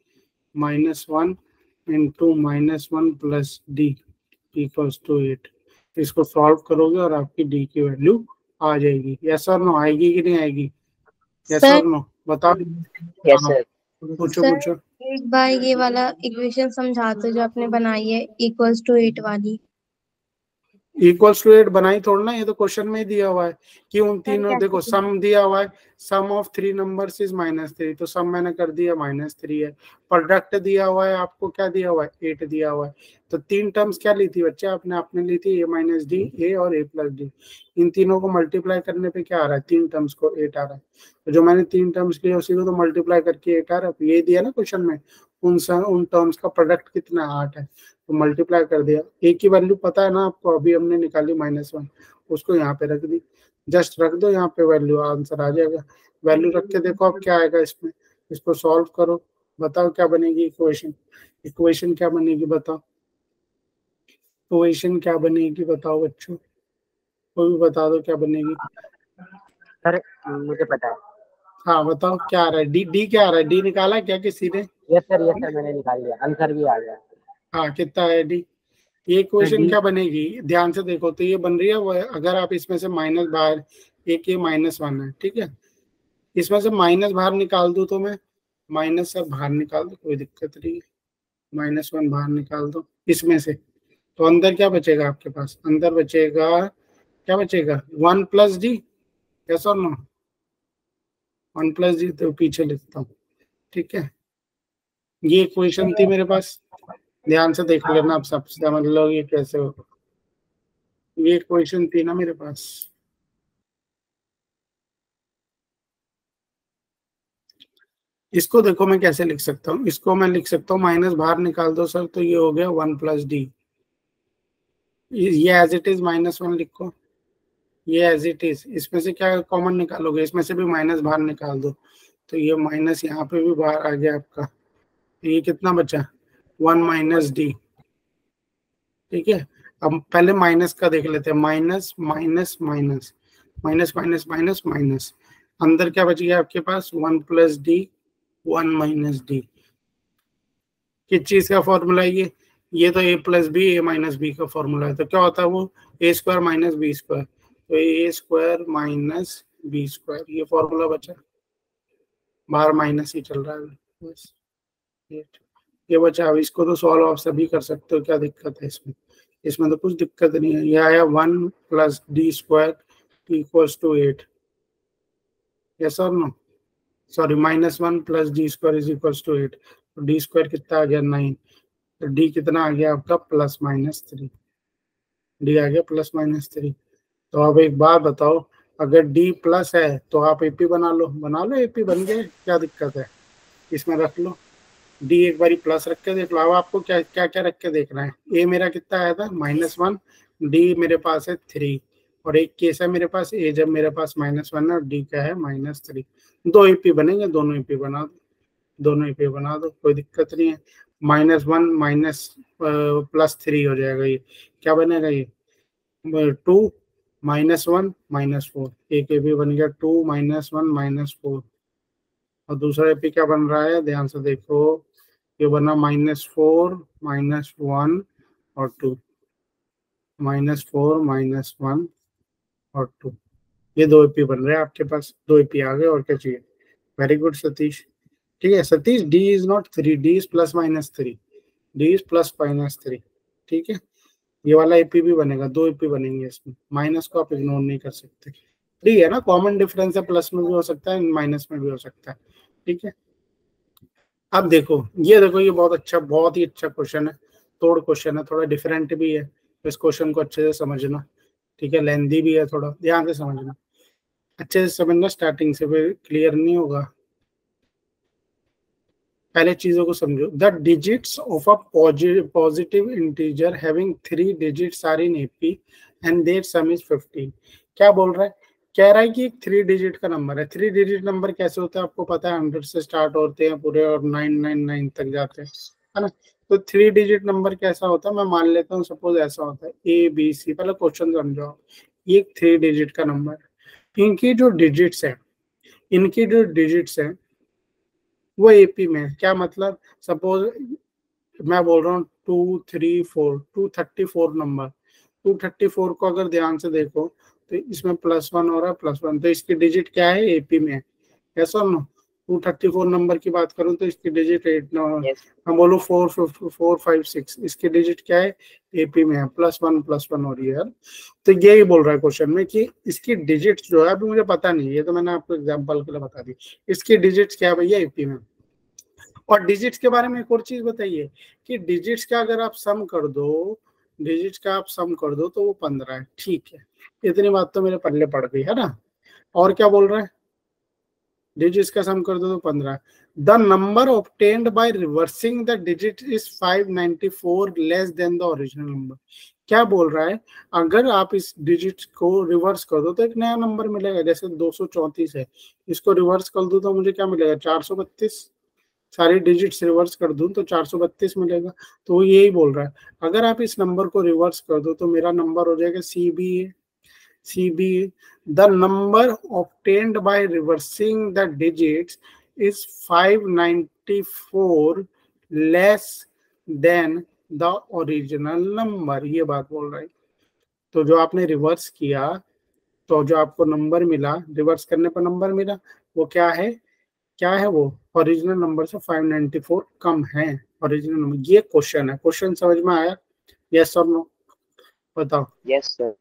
-1 into -1 plus D equals to 8। इसको सॉल्व करोगे और आपकी डी की वैल्यू आ जाएगी। यस और नो, आएगी कि नहीं आएगी? यस और नो बताओ। Yes sir. पूछो सर पूछो। एक बार ये वाला इक्वेशन समझाते जो आपने बनाई है इक्वल्स टू 8 वाली। इक्वल्स टू 8 बनाई थोड़ा ना, ये तो क्वेश्चन में ही दिया हुआ है कि उन तीनों, कैसे देखो सम दिया हुआ है, सम ऑफ 3 नंबर्स इज -3, तो सम मैंने कर दिया -3 है। प्रोडक्ट दिया हुआ है आपको, क्या दिया हुआ है 8 दिया हुआ है। तो 3 टर्म्स क्या ली थी बच्चे आपने ली थी a माइनस डी, ए और a प्लस डी। इन तीनों को मल्टीप्लाई करने पे क्या आ रहा है, 3 टर्म्स को 8 आ रहा है। तो जो मैंने 3 टर्म्स लिए उसी को तो मल्टीप्लाई करके 8 आ रहा है। ये दिया ना क्वेश्चन में, उन टर्म्स का प्रोडक्ट कितना 8 है, तो मल्टीप्लाई कर दिया। एक की वैल्यू पता है ना आपको, अभी हमने निकाली -1, उसको यहाँ पे रख दी, जस्ट रख दो यहाँ पे वैल्यू, आंसर आ जाएगा। वैल्यू रख के देखो अब क्या आएगा इसमें, इसको सॉल्व करो, बताओ क्या बनेगी इक्वेशन। इक्वेशन क्या बनेगी बताओ, इक्वेशन क्या बनेगी बताओ बच्चों, कोई भी बता दो क्या बनेगी। सर मुझे पता है। हाँ बताओ क्या आ रहा है, डी क्या आ रहा है, डी निकाला क्या किसी ने? यस सर मैंने निकाल लिया, आंसर भी आ गया। हाँ कितना है डी? ये इक्वेशन क्या बनेगी, ध्यान से देखो। तो ये बन रही है वो, अगर आप इसमें से माइनस बाहर, एक ये -1 है, ठीक है, इसमें से माइनस बाहर निकाल दूं तो मैं माइनस से बाहर निकाल दो, कोई दिक्कत नहीं है, -1 बाहर निकाल दो इसमें से, तो अंदर क्या बचेगा आपके पास, अंदर बचेगा, क्या बचेगा 1 प्लस डी, यस और नो, 1 प्लस डी, तो पीछे लिखता हूँ, ठीक है। ये इक्वेशन थी मेरे पास, ध्यान से देख लेना, आप सब समझ लो ये कैसे हो। ये इक्वेशन थी ना मेरे पास, इसको देखो मैं कैसे लिख सकता हूँ, इसको मैं लिख सकता हूँ माइनस बाहर निकाल दो सर, तो ये हो गया 1 प्लस डी, ये एज इट इज -1 लिखो, ये एज इट इज। इसमें से क्या कॉमन निकालोगे, इसमें से भी माइनस बाहर निकाल दो, तो ये माइनस यहाँ पे भी बाहर आ गया आपका, तो ये कितना बचा 1 माइनस डी, ठीक है। अब पहले माइनस का देख लेते हैं, minus minus minus minus minus minus minus, अंदर क्या बच गया आपके पास 1 प्लस डी 1 माइनस डी। किस चीज का फॉर्मूला है ये तो a plus B A minus B का फॉर्मूला है। तो क्या होता है वो, A square minus B square, तो A square minus B square, ये फॉर्मूला बचा, बाहर माइनस ही चल रहा है बस, ये बचा। अब इसको तो सॉल्व आप सभी कर सकते हो, क्या दिक्कत है इसमें, इसमें तो कुछ दिक्कत नहीं है। ये आया 1 plus d square equals to 8, yes और no, sorry -1 plus d square is equals to 8, तो डी स्क्वायर कितना आ गया 9, तो डी कितना आ गया आपका +-3, डी आ गया +-3। तो अब एक बात बताओ, अगर डी प्लस है तो आप एपी बना लो, एपी बन गए, क्या दिक्कत है, इसमें रख लो डी, एक बारी प्लस रख के देख लो। अब आपको क्या क्या क्या रख के देखना है, ए मेरा कितना आया था -1, डी मेरे पास है 3, और एक केस है मेरे पास ए जब मेरे पास -1 है और डी क्या है -3, दो एपी बनेंगे, दोनों एपी बना दो, कोई दिक्कत नहीं है। -1 माइनस +3 हो जाएगा, ये क्या बनेगा, ये 2 -1 -4, एक एपी बन गया 2 -1 -4, और दूसरा एपी क्या बन रहा है, ध्यान से देखो, ये बना -4 -1 और 2, -4 -1 और 2, ये दो एपी बन रहे हैं आपके पास, दो एपी आ गए, और क्या चाहिए। वेरी गुड सतीश, ठीक है Satish, D is not 3, D is +-3, D is +-3, ठीक है। ये वाला एपी भी बनेगा, दो एपी बनेंगे इसमें, माइनस को आप इग्नोर नहीं कर सकते, फ्री है ना, कॉमन डिफरेंस है, प्लस में भी हो सकता है माइनस में भी हो सकता है, ठीक है। अब देखो ये बहुत ही अच्छा क्वेश्चन है, तोड़ क्वेश्चन है, थोड़ा डिफरेंट भी है, तो इस क्वेश्चन को अच्छे से समझना, ठीक है, लेंदी भी है, थोड़ा ध्यान से समझना। अच्छे से समझना, स्टार्टिंग से फिर क्लियर नहीं होगा। पहले चीजों को समझो। The digits of a positive integer having 3 digits are in AP and their sum is 15। क्या बोल रहा है? कह रहा है कि एक 3 डिजिट का नंबर है। 3 डिजिट नंबर कैसे होता है आपको पता है, 100 से स्टार्ट होते हैं पूरे और 999 तक जाते हैं, है ना। तो 3 डिजिट नंबर कैसा होता है, मैं मान लेता हूँ सपोज ऐसा होता है ABC। पहले क्वेश्चन समझो। ये 3 डिजिट का नंबर है, इनकी जो डिजिट्स है, वो एपी में है। क्या मतलब, सपोज मैं बोल रहा हूँ 234 नंबर, 234 को अगर ध्यान से देखो तो इसमें +1 हो रहा है, +1, तो इसकी डिजिट क्या है, एपी में है। ऐसा ना, 234 नंबर की बात करूं तो इसकी डिजिट 8 हम बोलो 456, इसकी डिजिट क्या है, एपी में है, +1 हो रही है। तो यही बोल रहा है क्वेश्चन में कि इसकी डिजिट जो है, अभी मुझे पता नहीं, ये तो मैंने आपको एग्जांपल के लिए बता दी, इसकी डिजिट क्या है भैया, एपी में। और डिजिट्स के बारे में एक और चीज बताइए कि डिजिट्स का अगर आप सम कर दो, तो वो 15 है। ठीक है, इतनी बात तो मेरे पल्ले पड़ गई, है ना। और क्या बोल रहा है, डिजिट्स का सम कर दो तो 15। The number obtained by reversing the digit is 594 less than the original number. क्या बोल रहा है, अगर आप इस डिजिट को रिवर्स कर दो तो एक नया नंबर मिलेगा। जैसे 234 है, इसको रिवर्स कर दो तो मुझे क्या मिलेगा, 432। सारी डिजिट्स रिवर्स कर दूं तो 432 मिलेगा। तो वो यही बोल रहा है, अगर आप इस नंबर को रिवर्स कर दो तो मेरा नंबर हो जाएगा CBA। The number obtained by reversing the digits is 594 less than the original number. ये बात बोल रहा है। तो जो आपने रिवर्स किया, तो जो आपको नंबर मिला, रिवर्स करने पर नंबर मिला, वो क्या है वो ओरिजिनल नंबर से 594 कम है ओरिजिनल नंबर। ये क्वेश्चन है। क्वेश्चन समझ में आया, यस और नो, बताओ। Yes sir.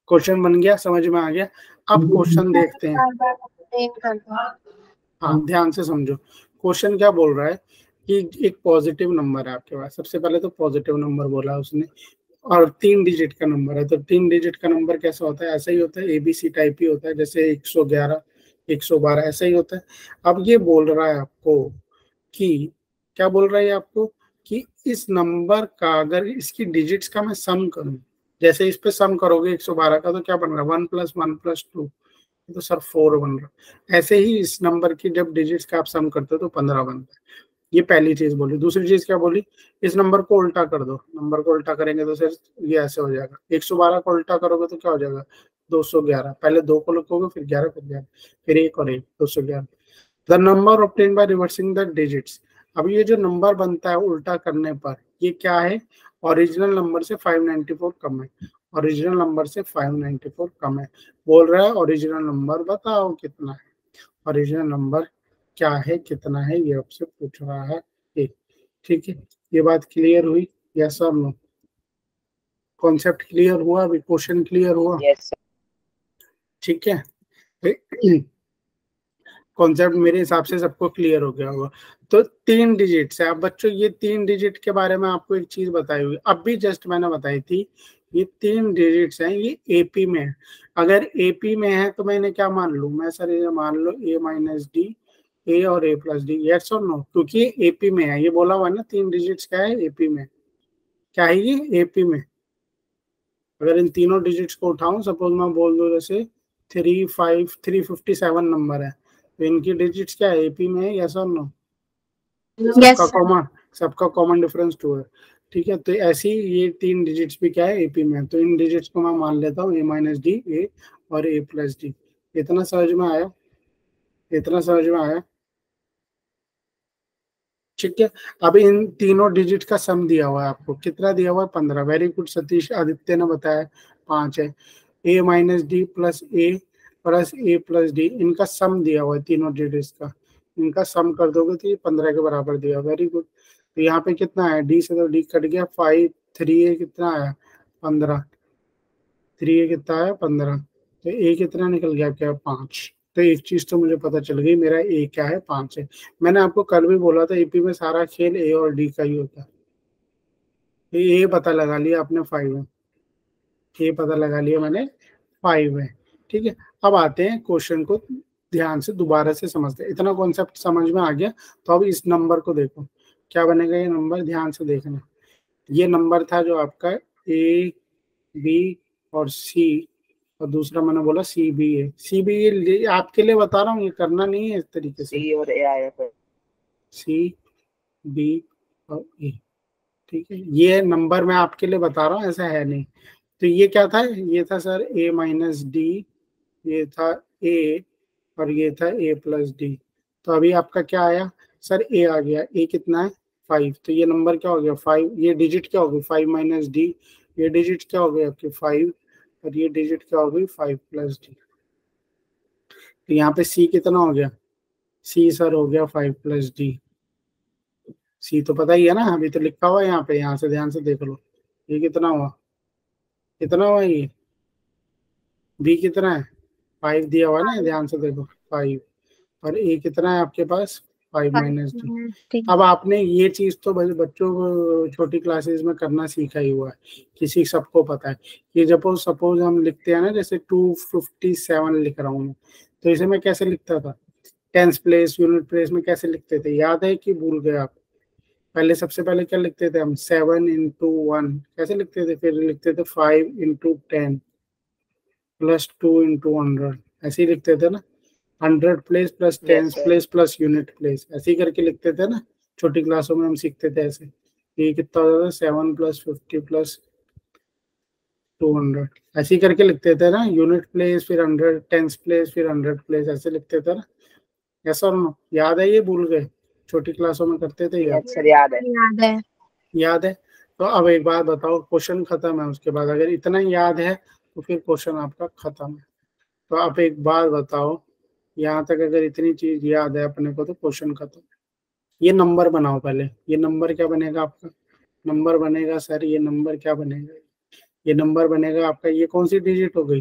क्वेश्चन बन गया, समझ में आ गया। अब क्वेश्चन देखते हैं। हाँ, ध्यान से समझो। क्वेश्चन क्या बोल रहा है कि एक पॉजिटिव नंबर है आपके पास। सबसे पहले तो पॉजिटिव नंबर बोला उसने, और 3 डिजिट का नंबर है। तो 3 डिजिट का नंबर कैसा होता है, ऐसा ही होता है, ABC टाइप ही होता है, जैसे 111, 112 ऐसा ही होता है। अब ये बोल रहा है आपको कि, क्या बोल रहा है आपको कि इस नंबर का अगर इसकी डिजिट्स का मैं सम करूं, जैसे इस पे सम करोगे 112 का, तो क्या बन रहा है, 1 + 1 + 2, तो सर 4 बन रहा है। ऐसे ही इस नंबर की जब डिजिट्स का आप सम करते हो तो 15 बनता है। ये पहली चीज बोली। दूसरी चीज क्या बोली, इस नंबर को उल्टा कर दो। नंबर को उल्टा करेंगे तो सर ये ऐसे हो जाएगा, 112 को उल्टा करोगे तो क्या हो जाएगा, 211। पहले 2 को लिखोगे, फिर 11, फिर 1 और 1, 211। The number obtained by reversing the digits. अब ये जो नंबर बनता है उल्टा करने पर, ये क्या है, ओरिजिनल नंबर से 594 कम है। ओरिजिनल नंबर से 594 कम है। बोल रहा है ओरिजिनल नंबर बताओ कितना है, ओरिजिनल नंबर क्या है, कितना है, ये आपसे पूछ रहा है। ठीक है, ये बात क्लियर हुई, यस और नो। कॉन्सेप्ट क्लियर हुआ, अभी क्वेश्चन क्लियर हुआ, यस सर। ठीक है। कॉन्सेप्ट मेरे हिसाब से सबको क्लियर हो गया होगा। तो 3 डिजिट्स है। अब बच्चों, ये 3 डिजिट के बारे में आपको एक चीज बताई हुई, अब भी जस्ट मैंने बताई थी। ये 3 डिजिट्स हैं, ये एपी में है। अगर एपी में है तो मैंने क्या मान लूं मैं, सर ये मान लो A-D, A और A+D, यस और नो, क्योंकि एपी में है। ये बोला हुआ ना 3 डिजिट्स क्या है, एपी में। क्या है ये, एपी में। अगर इन तीनों डिजिट्स को उठाऊं, सपोज मैं बोल दूं जैसे 357 नंबर है, तो इनकी डिजिट्स क्या है, एपी में है, यस और नो। सबका कॉमन डिफरेंस 2 है। ठीक है, तो ऐसी ये 3 डिजिट्स भी क्या है, एपी में है। तो इन डिजिट्स को मैं मान लेता हूँ A-D, A और A+D। इतना समझ में आया, इतना समझ में आया, ठीक है। अब इन तीनों डिजिट का सम दिया हुआ है आपको, कितना दिया हुआ है, 15। वेरी गुड सतीश, आदित्य ने बताया 5 है। A-D + A + A+D, इनका सम दिया हुआ है तीनों डिजिट्स का। इनका सम कर दोगे तो ये 15 के बराबर दिया। Very good. तो यहाँ पे कितना है, डी से तो डी कट गया, 5, 3 कितना आया, 15, 3 कितना आया, 15। तो ए कितना निकल गया, क्या, 5। तो एक चीज तो मुझे पता चल गई, मेरा ए क्या है, 5 है। मैंने आपको कल भी बोला था एपी में सारा खेल ए और डी का ही होता है। ए पता लगा लिया आपने, 5 है। ए पता लगा लिया मैंने, 5 है। ठीक है, अब आते हैं क्वेश्चन को ध्यान से दोबारा से समझते हैं। इतना कॉन्सेप्ट समझ में आ गया, तो अब इस नंबर को देखो क्या बनेगा। ये नंबर ध्यान से देखना, ये नंबर था जो आपका ए बी और सी, और दूसरा मैंने बोला सी बी ए। सी बी ए आपके लिए बता रहा हूँ, ये करना नहीं है इस तरीके से, सी और ए आया फिर। सी बी और ए, ठीक है। ये नंबर मैं आपके लिए बता रहा हूँ, ऐसा है नहीं। तो ये क्या था, ये था सर ए माइनस डी, ये था ए, और ये था ए प्लस डी। तो अभी आपका क्या आया सर, ए आ गया। ए कितना है 5, तो ये नंबर क्या हो गया 5। ये डिजिट क्या हो गई 5 माइनस डी, ये डिजिट क्या हो गई आपकी 5, और ये डिजिट क्या हो गई 5 प्लस डी। तो यहाँ पे सी कितना हो गया, सी सर हो गया 5 प्लस डी। सी तो पता ही है ना, अभी तो लिखा हुआ है यहाँ पे, यहाँ से ध्यान से देख लो। ये कितना हुआ, कितना हुआ ये, बी कितना है 5 दिया हुआ है ना, ध्यान से देखो 5, और ए कितना है आपके पास 5 माइनस डी। ठीक। अब आपने ये चीज तो बच्चों को छोटी क्लासेस में करना सीखा ही हुआ है, किसी सबको पता है। ये जब सपोज हम लिखते हैं ना, जैसे 257 लिख रहा हूँ, तो इसे मैं कैसे लिखता था, टेंस प्लेस यूनिट प्लेस में कैसे लिखते थे, याद है कि भूल गए आप। पहले सबसे पहले क्या लिखते थे हम, 7 into 1 कैसे लिखते थे, फिर लिखते थे 5 into 10 प्लस 2 into 100, ऐसे ही लिखते थे ना। 100 place plus tens place plus unit place, ऐसे ही करके लिखते थे ना, छोटी क्लासों में हम सीखते थे ऐसे। ये कितना हो जाता है 7 प्लस 50 प्लस 200, ऐसे ही करके लिखते थे ना। यूनिट प्लेस फिर 100, टेंस प्लेस फिर 100 प्लेस, ऐसे लिखते थे ना। ऐसा और याद है, ये भूल गए, छोटी क्लासों में करते थे याद। सर याद है। याद है। याद है। तो अब एक बात बताओ, क्वेश्चन खत्म है उसके बाद, अगर इतना याद है तो फिर क्वेश्चन आपका खत्म है। तो आप एक बात बताओ, यहाँ तक अगर इतनी चीज याद है अपने को तो क्वेश्चन खत्म। ये नंबर बनाओ पहले, ये नंबर क्या बनेगा आपका, नंबर बनेगा सर, ये नंबर क्या बनेगा, ये नंबर बनेगा आपका, ये कौन सी डिजिट हो गई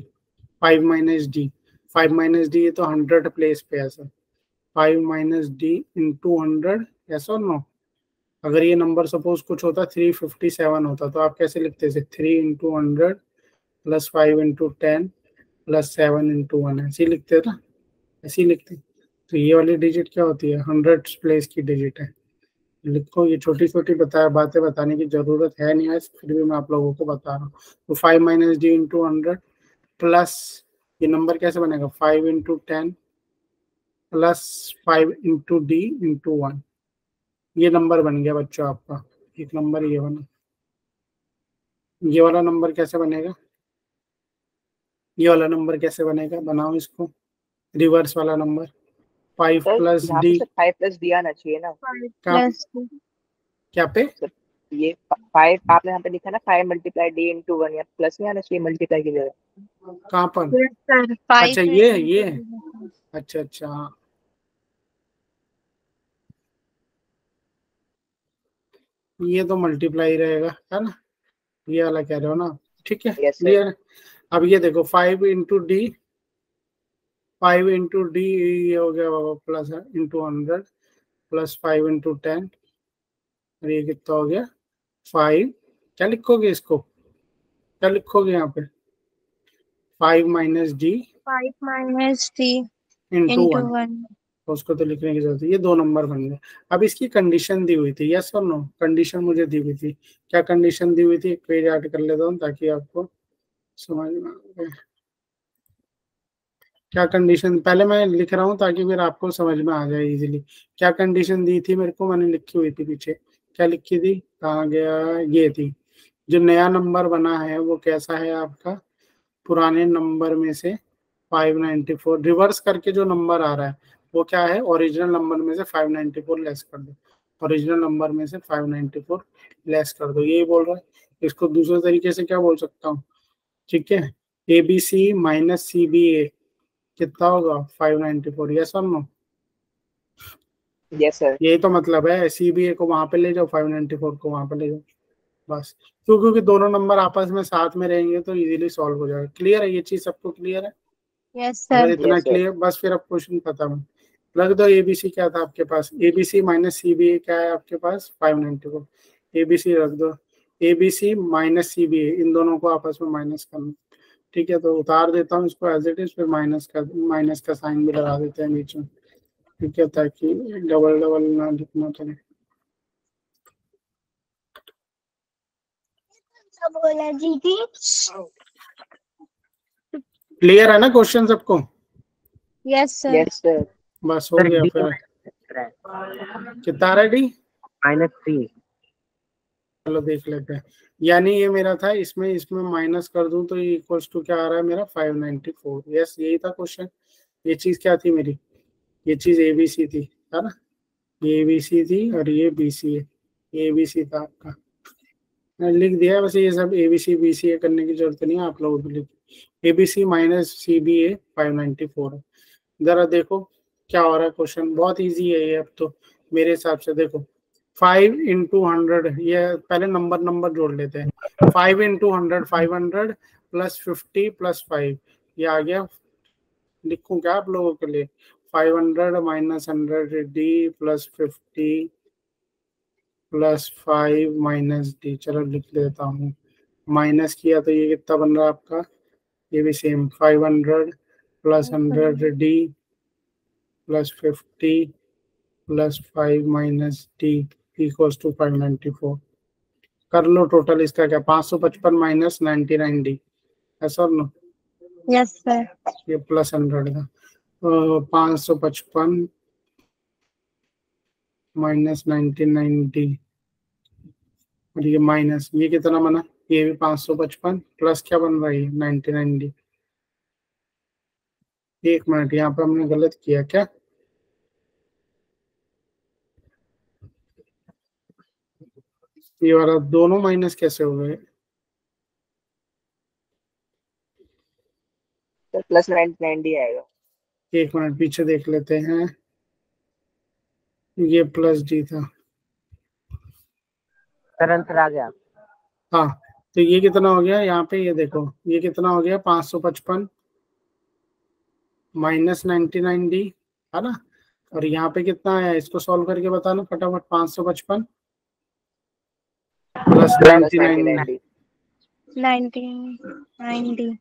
5 माइनस डी। 5 माइनस डी ये तो 100 प्लेस पे है सर, 5 माइनस डी इंटू 100, ऐसा नो। अगर ये नंबर सपोज कुछ होता 357 होता, तो आप कैसे लिखते थे, 3 into 100 plus 5 into 10 plus 7 into 1, ऐसे ही लिखते ना, ऐसे ही लिखते। तो ये वाली डिजिट क्या होती है, 100 प्लेस की डिजिट है। लिखो, ये छोटी छोटी बातें बताने की जरूरत है नहीं है, फिर भी मैं आप लोगों को बता रहा हूँ। तो 5 माइनस डी इंटू 100 प्लस ये नंबर कैसे बनेगा 5 into 10 plus 5 into D into 1, ये नंबर बन गया बच्चों आपका। एक नंबर ये बना, ये वाला नंबर कैसे बनेगा, ये वाला नंबर कैसे बनेगा, बनाओ इसको, रिवर्स वाला number 5 plus D. 5 plus D आना चाहिए ना। क्या पे सर ये 5 आपने यहाँ पे लिखा ना, 5 मल्टीप्लाई डी इंटू 1, या प्लस नहीं आना चाहिए मल्टीप्लाई की जगह। कहाँ पर, अच्छा ये अच्छा अच्छा हाँ, ये तो मल्टीप्लाई रहेगा है ना, ये वाला कह रहे हो ना, ठीक है क्लियर। अब ये देखो 5 इंटू डी, 5 इंटू डी ये हो गया बाबा प्लस इंटू 100 प्लस 5 इंटू 10, और ये कितना हो गया 5। क्या लिखोगे इसको, क्या लिखोगे यहाँ पे 5 minus D 5 minus D into 1, उसको तो लिखने की जरूरत है। ये दो नंबर बन गए। अब इसकी कंडीशन दी हुई थी, यस और नो, कंडीशन मुझे दी हुई थी। क्या कंडीशन दी हुई थी, एक पेज ऐड कर लेता हूँ ताकि आपको समझ में आए। क्या कंडीशन, पहले मैं लिख रहा हूँ ताकि फिर आपको समझ में आ जाए इजीली। क्या कंडीशन दी थी मेरे को, मैंने लिखी हुई थी पीछे, क्या लिखी थी, कहाँ गया, ये थी, जो नया नंबर बना है वो कैसा है आपका, पुराने नंबर में से 594 रिवर्स करके जो नंबर आ रहा है वो क्या है, ओरिजिनल नंबर में से 594 लेस कर दो, ओरिजिनल नंबर में से 594 लेस कर दो, यही बोल रहा है। इसको दूसरे तरीके से क्या बोल सकता हूँ, ठीक है, ABC माइनस CBA कितना होगा 594, यस और नो। Yes sir. यही तो मतलब है, CBA को वहां पे ले जाओ, 594 को वहां पे ले जाओ, बस। क्योंकि दोनों नंबर आपस में साथ में रहेंगे तो इजीली सॉल्व हो जाएगा। क्लियर है, ये चीज सबको क्लियर है। यस अगर सर। इतना क्लियर, बस फिर अब क्वेश्चन खत्म है। लग दो ABC क्या था आपके पास, ABC माइनस CBA क्या है आपके पास 594, ABC रख दो, ABC माइनस CBA इन दोनों को आपस में माइनस करना, ठीक है, तो उतार देता हूँ इसको एज इट इज, फिर माइनस का साइन भी लगा देते हैं बीच में, ठीक है, ताकि डबल डबल ना लिखना पड़े। बोला जी जी। क्लियर है ना क्वेश्चन सबको? Yes sir. Yes sir. बस हो गया फिर। कितना रेडी? -3। चलो देख लेते हैं। यानी ये मेरा था, इसमें माइनस कर दूं तो ये इक्वल्स टू क्या आ रहा है मेरा 594। यस, यही था क्वेश्चन। ये चीज क्या थी मेरी? ये चीज ABC थी, है ना? ये ABC थी और ये BC है। ये ABC था आपका, मैंने लिख दिया है। वैसे ये सब ABC BCA करने की जरूरत नहीं है, आप लोगों को लिखिए। ABC माइनस CBA 594 है। जरा देखो क्या हो रहा है क्वेश्चन, बहुत इजी है ये अब तो मेरे हिसाब से। देखो 5 into 100, ये पहले नंबर जोड़ लेते हैं। 5 into 100 500 प्लस 50 प्लस 5, ये आ गया। लिखूं क्या आप लोगों के लिए? 500 minus 100 D plus 50 plus 5 minus D। चलो लिख लेता हूँ। माइनस किया तो ये कितना बन रहा है आपका? ये भी same 500 plus 100 D plus 50 plus 5 minus D equals to 594। कर लो टोटल इसका क्या? 555 माइनस 99 D, ऐसा नो? Yes sir. ये प्लस 100 था, 555 माइनस 99 D और ये माइनस, ये कितना बना? ये भी 555 प्लस क्या बन रहा है? 99 D। एक मिनट, यहाँ पे हमने गलत किया क्या? ये वाला दोनों माइनस कैसे हो गए? सर प्लस 99 आएगा। एक मिनट पीछे देख लेते हैं। ये प्लस D था। सर आंसर आ गया। हाँ, तो ये कितना हो गया यहाँ पे? ये देखो ये कितना हो गया? 555 माइनस 99 D, है ना? और यहाँ पे कितना आया? इसको सॉल्व करके बता लो फटाफट। 555 प्लस 99 90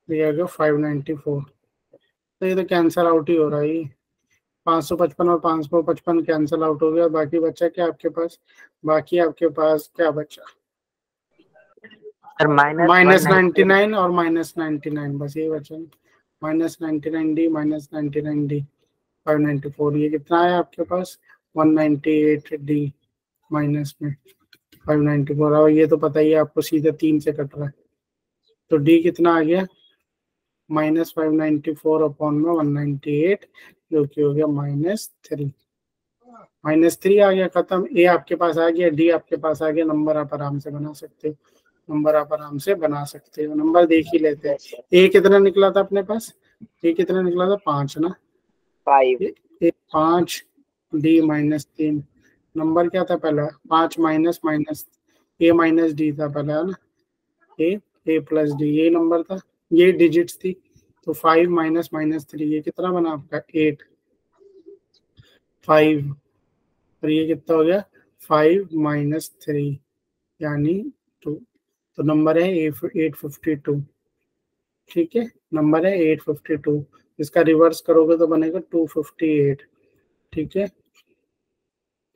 ये आ गया 594। तो ये तो कैंसल आउट ही हो रहा है। 555 और 555 कैंसल आउट हो गया। बाकी बचा क्या आपके पास? बाकी आपके पास क्या बचा? सर माइनस 99 और माइनस 99, बस ये बचा। Minus 99 D minus 99 D 594। ये कितना आया आपके पास? 198 D माइनस में 594। और ये तो पता ही है आपको, सीधे 3 से कट रहा है। तो D कितना आ गया? माइनस 594 अपॉन में 198, जो कि हो गया -3। -3 आ गया, खत्म। ए आपके पास आ गया, डी आपके पास आ गया। नंबर आप आराम से बना सकते हो, नंबर आप आराम से बना सकते हो। नंबर देख ही लेते हैं। ए कितना निकला था अपने पास? ए कितना निकला था? 5 ना? 5। 5 डी -3। नंबर क्या था पहला? 5 माइनस माइनस ए माइनस डी था पहला, है ना? ए प्लस डी, ये नंबर था, ये डिजिट्स थी। तो 5 माइनस -3, ये कितना बना आपका? 8। 5 और ये कितना हो गया? 5 -3 यानी 2। तो नंबर है 852। ठीक है, नंबर है 852। इसका रिवर्स करोगे तो बनेगा 258। ठीक है,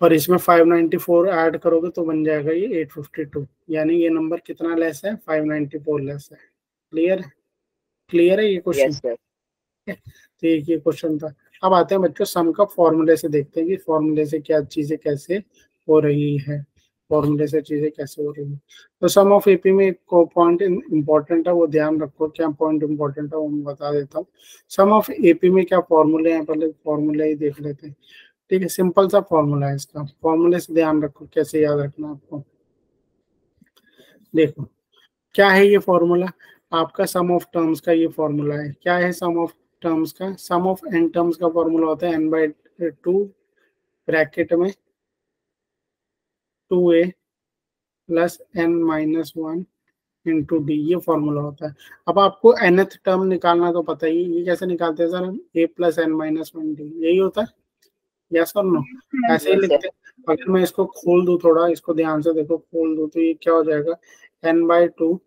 और इसमें 594 ऐड करोगे तो बन जाएगा ये 852। यानी ये नंबर कितना लेस है? 594 लेस है। क्लियर है? क्लियर है ये क्वेश्चन? Yes sir. तो ये क्वेश्चन था। अब आते हैं बच्चों सम का फॉर्मूले से, देखते हैं कि फॉर्मूले से क्या चीजें कैसे हो रही है। फॉर्मूले से चीजें कैसे हो रही है। तो सम ऑफ एपी में एक पॉइंट इंपॉर्टेंट है, वो ध्यान रखो। क्या पॉइंट इंपॉर्टेंट है वो मैं बता देता हूँ। सम ऑफ एपी में क्या फॉर्मूले हैं, पहले फॉर्मूला ही देख लेते हैं। ठीक है, सिंपल सा फॉर्मूला है इसका। फॉर्मूले से ध्यान रखो, कैसे याद रखना आपको। देखो क्या है ये फॉर्मूला आपका? सम ऑफ टर्म्स का ये फॉर्मूला है। क्या है सम ऑफ टर्म्स का? सम ऑफ एन टर्म्स का फॉर्मूला होता है n/2 ब्रैकेट में 2a plus n-1 into D, ये फॉर्मूला होता है। अब आपको nth टर्म निकालना तो पता ही, ये कैसे निकालते हैं सर हम? a प्लस n-1 डी, यही होता है। यस और नो? ऐसे ही लिखते हैं। अगर मैं इसको खोल दूं, थोड़ा इसको ध्यान से देखो, खोल दूं तो ये क्या हो जाएगा? n/2,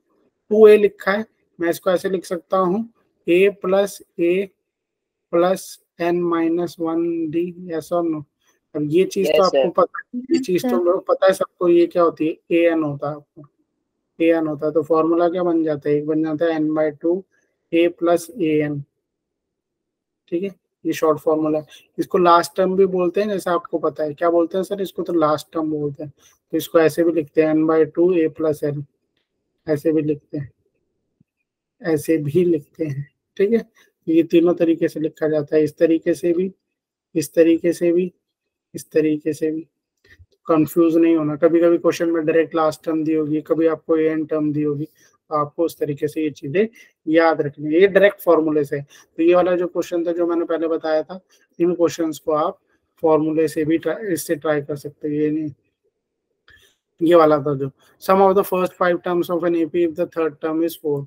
2a लिखा है, मैं इसको ऐसे लिख सकता हूँ a plus a plus n minus one D, yes और नो। अब ये चीज तो Yes, आपको sir. पता है, ये चीज तो पता है सबको, ये क्या होती है, ए एन होता है आपको, ए एन होता है। तो फॉर्मूला क्या बन जाता है, एक बन जाता है n/2 a plus A N, ठीक है, ये शॉर्ट फॉर्मूला है। इसको लास्ट टर्म भी बोलते हैं, जैसे आपको पता है, क्या बोलते हैं सर इसको, तो लास्ट टर्म बोलते हैं। तो इसको ऐसे भी लिखते हैं n/2 a प्लस एन, ऐसे भी लिखते हैं, ऐसे भी लिखते हैं, ठीक है। ये तीनों तरीके से लिखा जाता है, इस तरीके से भी, इस तरीके से भी, इस तरीके से भी। कंफ्यूज नहीं होना, कभी कभी क्वेश्चन में डायरेक्ट लास्ट टर्म दी होगी, कभी आपको एन टर्म दी होगी, तो आपको उस तरीके से ये चीजें याद रखनी है। ये डायरेक्ट फॉर्मूले से, तो ये वाला जो क्वेश्चन था जो मैंने पहले बताया था, इन क्वेश्चंस को आप फॉर्मूले से भी इससे ट्राई कर सकते हैं। ये नहीं, ये वाला था जो sum of the first 5 terms of an AP if the third term is 4,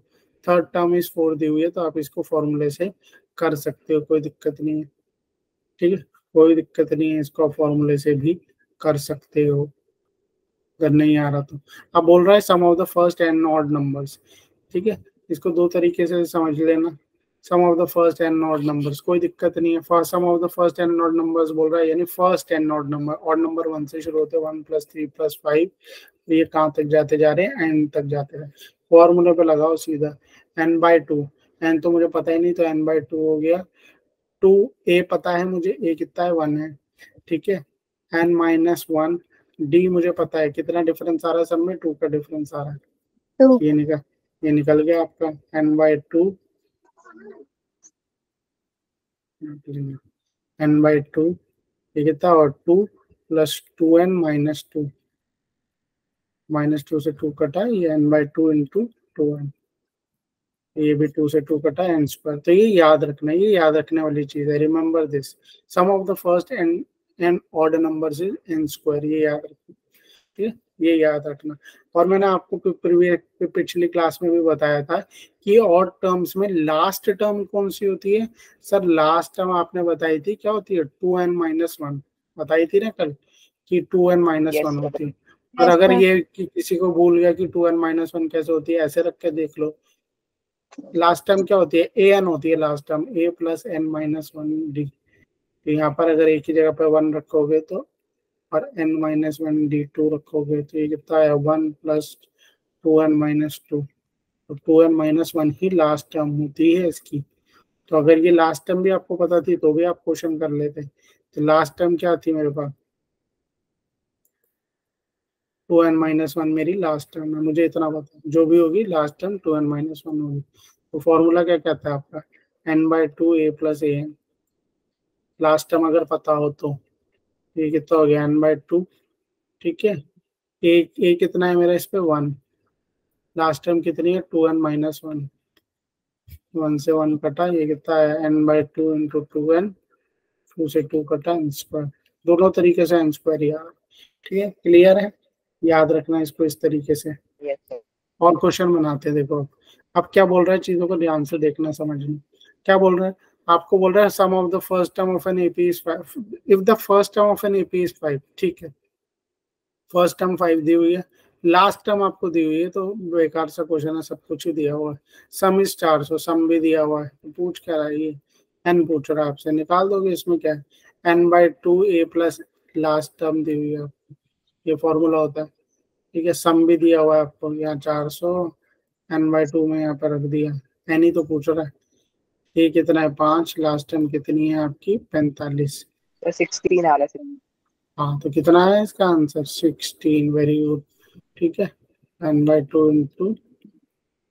third term is 4 दी हुई है, तो आप इसको फॉर्मूले से कर सकते हो, कोई दिक्कत नहीं है, ठीक है, कोई दिक्कत नहीं है, इसको फॉर्मूले से भी कर सकते हो अगर नहीं आ रहा तो। अब बोल रहा है sum of the first n odd numbers, ठीक है, इसको दो तरीके से समझ लेना, sum of the first n odd numbers, कोई दिक्कत नहीं है। Sum of the first n odd numbers बोल रहा है, यानी first n odd number, odd number 1 से शुरू होते हैं, 1 + 3 + 5, ये कहाँ तक जाते जा रहे हैं, एन तक जाते रहे। फॉर्मूले पे लगाओ सीधा, n/2, एन तो मुझे पता ही नहीं, तो n/2 हो गया, 2a पता है मुझे, a कितना है, 1 है, ठीक है, n-1 d मुझे पता है, कितना डिफरेंस आ रहा है सब में, 2 का डिफरेंस आ रहा है, तो ये निकल गया आपका n/2, n/2 ये कितना, और 2 + 2n - 2, -2 से 2 कटा, ये n/2 × 2n, ये भी 2 से 2 कटा, n²। तो ये याद रखना, ये याद रखने वाली चीज है, remember this, sum of the first n odd numbers is n², ये याद रखना, ठीक है, ये याद रखना। और मैंने आपको पिछली क्लास में भी बताया था कि ऑड टर्म्स में लास्ट टर्म कौन सी होती है, सर लास्ट टर्म आपने बताई थी, क्या होती है, 2n - 1 बताई थी ना कल, कि 2n - Yes, 1 sir. होती है। और अगर ये किसी को भूल गया कि 2n - 1 कैसे होती है, ऐसे रख के देख लो, लास्ट टर्म क्या होती है, ए एन होती है last term, a + n - 1 d। तो यहाँ पर अगर एक ही जगह पर 1 रखोगे तो, और n - 1 d2 रखोगे, तो ये कितना है, 1 + 2n - 2, तो 2n - 1 ही लास्ट टर्म होती है इसकी। तो अगर ये लास्ट टर्म भी आपको पता थी तो भी आप क्वेश्चन कर लेते। तो लास्ट टर्म क्या थी मेरे पास, 2n - 1 मेरी लास्ट टर्म है, मुझे इतना पता, जो भी होगी लास्ट टर्म 2n - 1 होगी। तो फॉर्मूला क्या कहता है आपका, n/2 a + an, last term अगर पता हो तो, ये कितना हो गया, n/2, ठीक है, ए कितना है मेरा इस पे, 1, लास्ट टर्म कितनी है, 2n - 1, 1 से 1 कटा, ये कितना है, n/2 × 2n, 2 से 2 कटा, n², दोनों तरीके से n² यार, ठीक है, क्लियर है, याद रखना इसको इस तरीके से। Yes, sir. और क्वेश्चन बनाते हैं, देखो अब क्या बोल रहा है, चीजों को ध्यान से देखना समझना, क्या बोल रहा है आपको, बोल रहा है sum of the first term of an AP is 5 if the first term of an AP is 5, ठीक है, फर्स्ट टर्म 5 दी हुई है, लास्ट टर्म आपको दी हुई है, तो बेकार सा क्वेश्चन है, सब कुछ ही दिया हुआ है, सम इज 400, सम भी दिया हुआ है, तो पूछ क्या रहा है ये, एन पूछ रहा है आपसे, निकाल दोगे, इसमें क्या है, n/2 a + लास्ट टर्म दी हुई है आपको, ये फॉर्मूला होता है, ठीक है, सम भी दिया हुआ है आपको, यहाँ 400, n/2 में यहाँ पर रख दिया, एन ही तो पूछ रहा है, ये कितना है, 5, लास्ट टर्म कितनी है आपकी, 45, So 16 आ रहा है। हाँ, तो कितना है इसका आंसर, 16, वेरी गुड, ठीक है, n/2 ×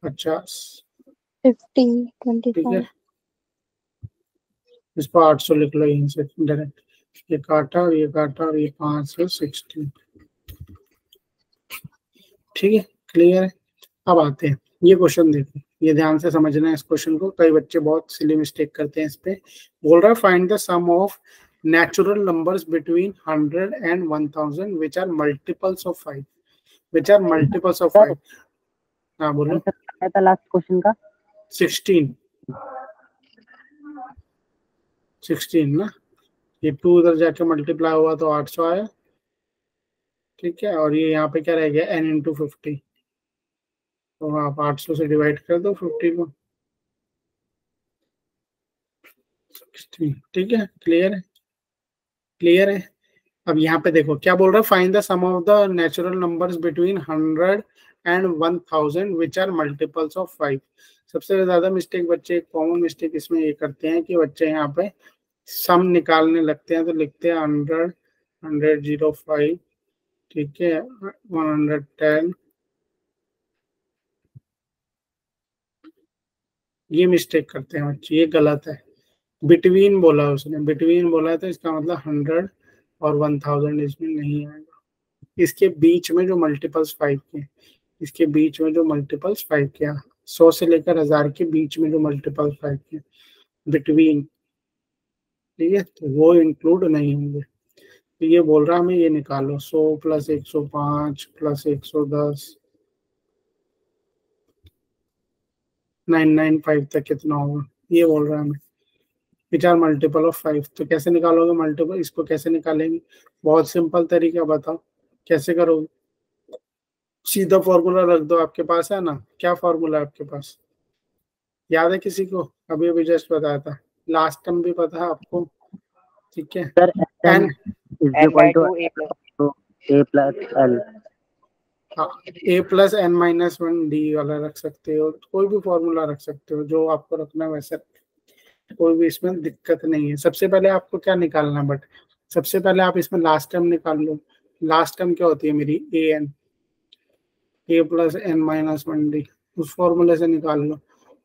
50, 50, ठीक है, 25। इसको 800 लिख लो यहीं से डायरेक्ट, ये काटा और ये काटा और ये 5 से 16, ठीक है, क्लियर है। अब आते हैं, ये क्वेश्चन देखो, ये ध्यान से समझना है इस क्वेश्चन को, कई बच्चे बहुत सिली मिस्टेक करते हैं इस पे। बोल रहा है find the sum of natural numbers between 100 and 1000 which are multiples of 5, which are multiples of 5। हाँ बोलो, आंसर क्या था लास्ट क्वेश्चन का, 16 ना, ये 2 उधर जाके मल्टीप्लाई हुआ तो 800 आया, ठीक है, और ये यहाँ पे क्या रह गया, n × 50, तो आप 800 से डिवाइड कर दो 50 को। ठीक है, क्लियर है, क्लियर है। अब यहाँ पे देखो क्या बोल रहा है, find the sum of the natural numbers between 100 and 1000 which are multiples of 5। सबसे ज्यादा मिस्टेक बच्चे, कॉमन मिस्टेक इसमें ये करते हैं कि बच्चे यहाँ पे सम निकालने लगते हैं, तो लिखते हैं 100, 105, ठीक है, 110। ये मिस्टेक करते हैं बच्चे, ये गलत है। बिटवीन बोला उसने, बिटवीन बोला है तो इसका मतलब 100 और 1000 इसमें नहीं आएगा। इसके बीच में जो मल्टीपल्स 5 के, इसके बीच में जो मल्टीपल्स 5 के, 100 से लेकर 1000 के बीच में जो मल्टीपल्स 5 के, बिटवीन, ठीक है, तो वो इंक्लूड नहीं होंगे। तो ये बोल रहा है हमें ये निकालो, 100 प्लस 105 प्लस 110, 995 तक कितना होगा, ये बोल रहा है हमें। Which are multiple of 5। तो कैसे निकालोगे मल्टीपल, इसको कैसे निकालेंगे? बहुत सिंपल तरीका, बताओ कैसे करोगे? सीधा फॉर्मूला रख दो, आपके पास है ना, क्या फॉर्मूला है आपके पास, याद है किसी को? अभी अभी जस्ट बताया था, लास्ट टाइम भी पता है आपको, ठीक है। Sir n is equal to a plus l। हाँ, a plus n minus 1d वाला रख सकते हो, कोई भी फॉर्मूला रख सकते हो, जो आपको रखना है वैसे, कोई भी इसमें दिक्कत नहीं है। सबसे पहले आपको क्या निकालना है, बट सबसे पहले आप इसमें लास्ट टर्म निकाल लो। लास्ट टर्म क्या होती है मेरी, a plus n minus 1d, उस फॉर्मूले से निकाल लो।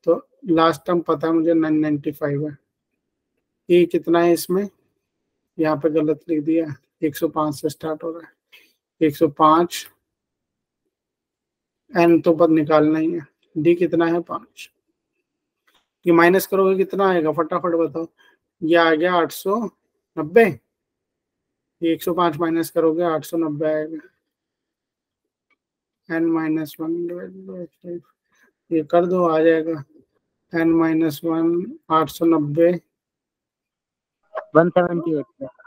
तो लास्ट टर्म पता है मुझे 995 है। ये कितना है इसमें, यहाँ पे गलत लिख दिया, 105 से स्टार्ट हो रहा है, 105, n तो पद निकालना ही है, d कितना है 5। ये माइनस करोगे कितना आएगा, फटाफट बताओ। ये आ गया 890, ये 105 माइनस करोगे 890 आएगा, n माइनस 1/5, ये कर दो, आ जाएगा n माइनस 1, 890,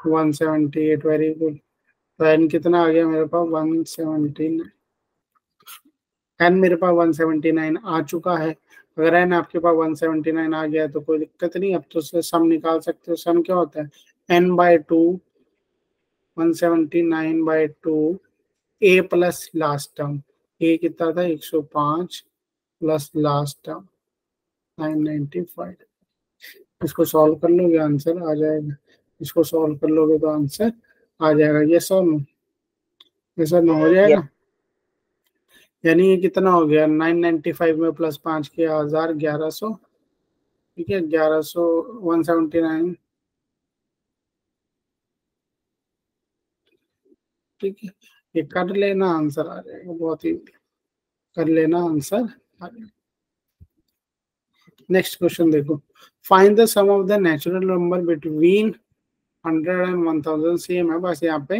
178। Very good. तो n कितना आ गया मेरे पास, 179, n मेरे पास 179 आ चुका है। अगर n आपके पास 179 आ गया तो कोई दिक्कत नहीं, अब तो सम निकाल सकते हो। सम क्या होता है, n/2, 179/2, a plus last term, a कितना था 105 प्लस लास्ट टर्म 995। इसको सॉल्व कर लोगे आंसर आ जाएगा, इसको सॉल्व कर लोगे तो आंसर आ जाएगा। ये सॉल्व, ये सर हो जाएगा। यानी ये कितना हो गया, 995 में प्लस 5 के 1000, 1100, ठीक है, 1100, 179, ठीक है। ये कर लेना, आंसर आ जाएगा, बहुत ही कर लेना, आंसर आ जाएगा। नेक्स्ट क्वेश्चन देखो, find the sum of the natural number between 100 and 1000। Same है, बस यहाँ पे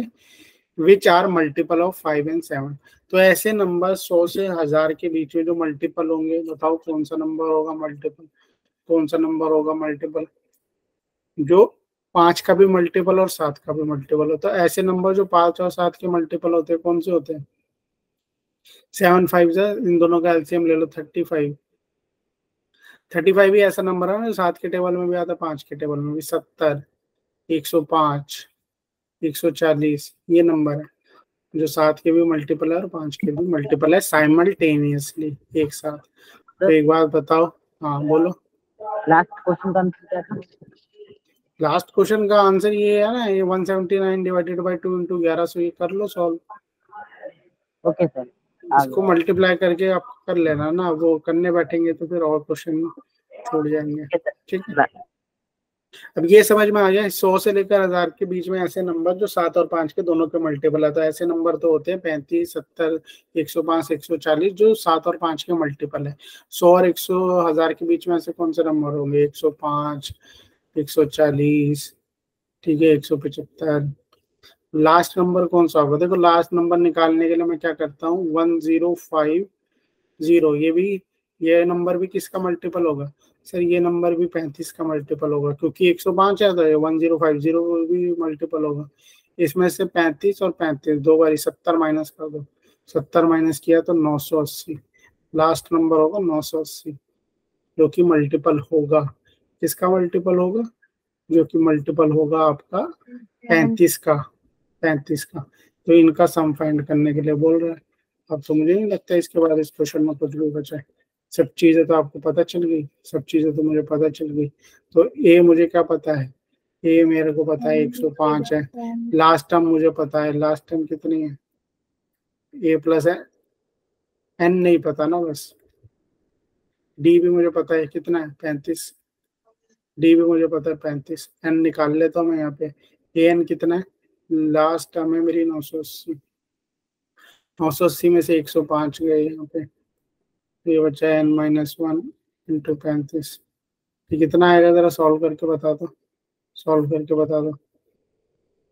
which are multiple of 5 and 7। तो ऐसे नंबर 100 से 1000 के बीच में जो मल्टीपल होंगे, बताओ कौन सा नंबर होगा मल्टीपल, कौन सा नंबर होगा मल्टीपल, जो 5 का भी मल्टीपल और 7 का भी मल्टीपल होता है। ऐसे नंबर जो 5 और 7 के मल्टीपल होते हैं, कौन से होते हैं, 7 5 से इन दोनों का एलसीएम ले लो, 35। 35 भी ऐसा नंबर है ना, 7 के टेबल में भी आता है, 5 के टेबल में भी, 70, 105, 140, ये नंबर है जो 7 के भी मल्टीपल है और 5 के भी मल्टीपल है, साइमल्टेनियसली, एक साथ। तो एक बात बताओ, हाँ बोलो। लास्ट क्वेश्चन का आंसर क्या था? लास्ट क्वेश्चन का आंसर ये है ना, ये 179 डिवाइडेड बाय 2 इंटू 1100, ये कर लो सॉल्व। ओके सर, इसको मल्टीप्लाई करके आप कर लेना ना, वो करने बैठेंगे तो फिर और क्वेश्चन छोड़ जाएंगे, ठीक है। अब ये समझ में आ गया, 100 से लेकर 1000 के बीच में ऐसे नंबर जो 7 और 5 के दोनों के मल्टीपल है, तो ऐसे नंबर तो होते हैं 35, 70, 105, 140, जो 7 और 5 के मल्टीपल है। 100 और 1000 के बीच में ऐसे कौन से नंबर होंगे, 105, 140, ठीक है, 175। लास्ट नंबर कौन सा होगा, देखो लास्ट नंबर निकालने के लिए मैं क्या करता हूँ, 1050, ये नंबर भी किसका मल्टीपल होगा सर, ये नंबर भी 35 का मल्टीपल होगा, क्योंकि 105 है तो 1050 भी मल्टीपल होगा। इसमें से 35 और 35 दो बारी 70 माइनस कर दो, 70 माइनस किया तो 980, लास्ट नंबर होगा 980, जो कि मल्टीपल होगा, किसका मल्टीपल होगा, जो कि मल्टीपल होगा आपका 35 का, 35 का। तो इनका सम फाइंड करने के लिए बोल रहा है। अब तो मुझे नहीं लगता इसके बाद इस क्वेश्चन में कुछ भी बचा है। सब चीजें तो आपको पता चल गई, सब चीजें तो मुझे पता चल गई। तो ए मुझे क्या पता है, ए मेरे को पता है 105 है। लास्ट टर्म मुझे पता है, लास्ट टर्म कितनी है, ए प्लस है, एन नहीं पता ना बस। डी भी मुझे पता है कितना है, 35। डी भी मुझे पता है 35। एन निकाल लेता हूँ मैं यहाँ पे। ए एन कितना है, लास्ट टर्म है मेरी 980। 980 में से 105 गए यहाँ पे, ये बचा है n-1 इंटू 35। ये कितना आएगा जरा सॉल्व करके बता दो, सॉल्व करके बता दो।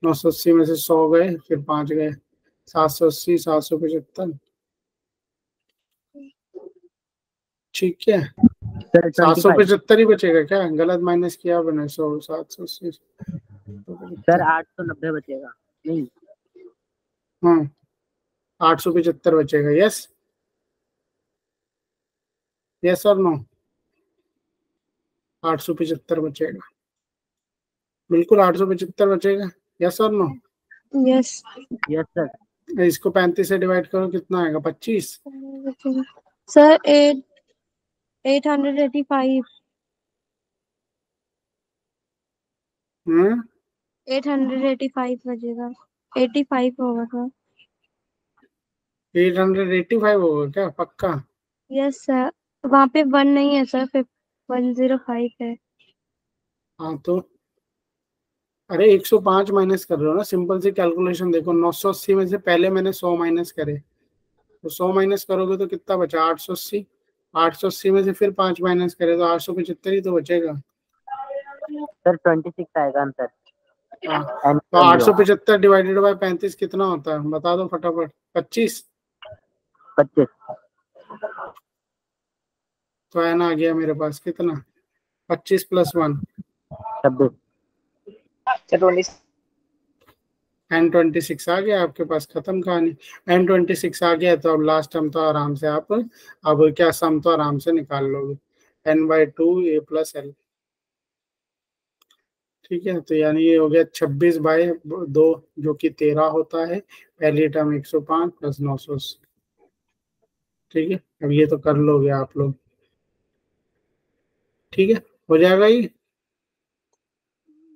980 में से 100 गए, फिर 5 गए, 780, 775। ठीक है, सर 25। 775 ही बचेगा क्या, गलत माइनस किया मैंने। 100, 780, सर 890 बचेगा नहीं। हाँ 875 बचेगा। यस, यस और नो, 875 बचेगा, बिल्कुल 875 बचेगा। यस और नो, यस यस सर। इसको 35 से डिवाइड करो, कितना आएगा, 25। सर 885 885 बजेगा, 85 होगा सर। 885 होगा क्या, पक्का? यस सर, वहाँ पे 1 नहीं है सर, फिर 105 है। हाँ तो अरे 105 माइनस कर रहे हो ना, सिंपल सी कैलकुलेशन देखो। 980 में से पहले मैंने 100 माइनस करे, तो 100 माइनस करोगे तो कितना बचा, 880। 880 में से फिर 5 माइनस करे तो 875 ही तो बचेगा। सर 26 आएगा आंसर। हाँ तो 875 डिवाइडेड बाय 35 कितना होता है, बता दो फटाफट। 25। 25। तो है ना, आ गया मेरे पास कितना, 25 + 1 26। n26 आ गया आपके पास, खत्म कहानी। n26 आ गया तो अब लास्ट टर्म तो आराम से आप, अब क्या सम तो आराम से निकाल लोगे, n/2 a + l। ठीक है, तो यानी ये हो गया 26/2, जो कि 13 होता है। पहली टर्म 105 + 980। ठीक है, अब ये तो कर लोगे आप लोग। ठीक है, हो जाएगा ये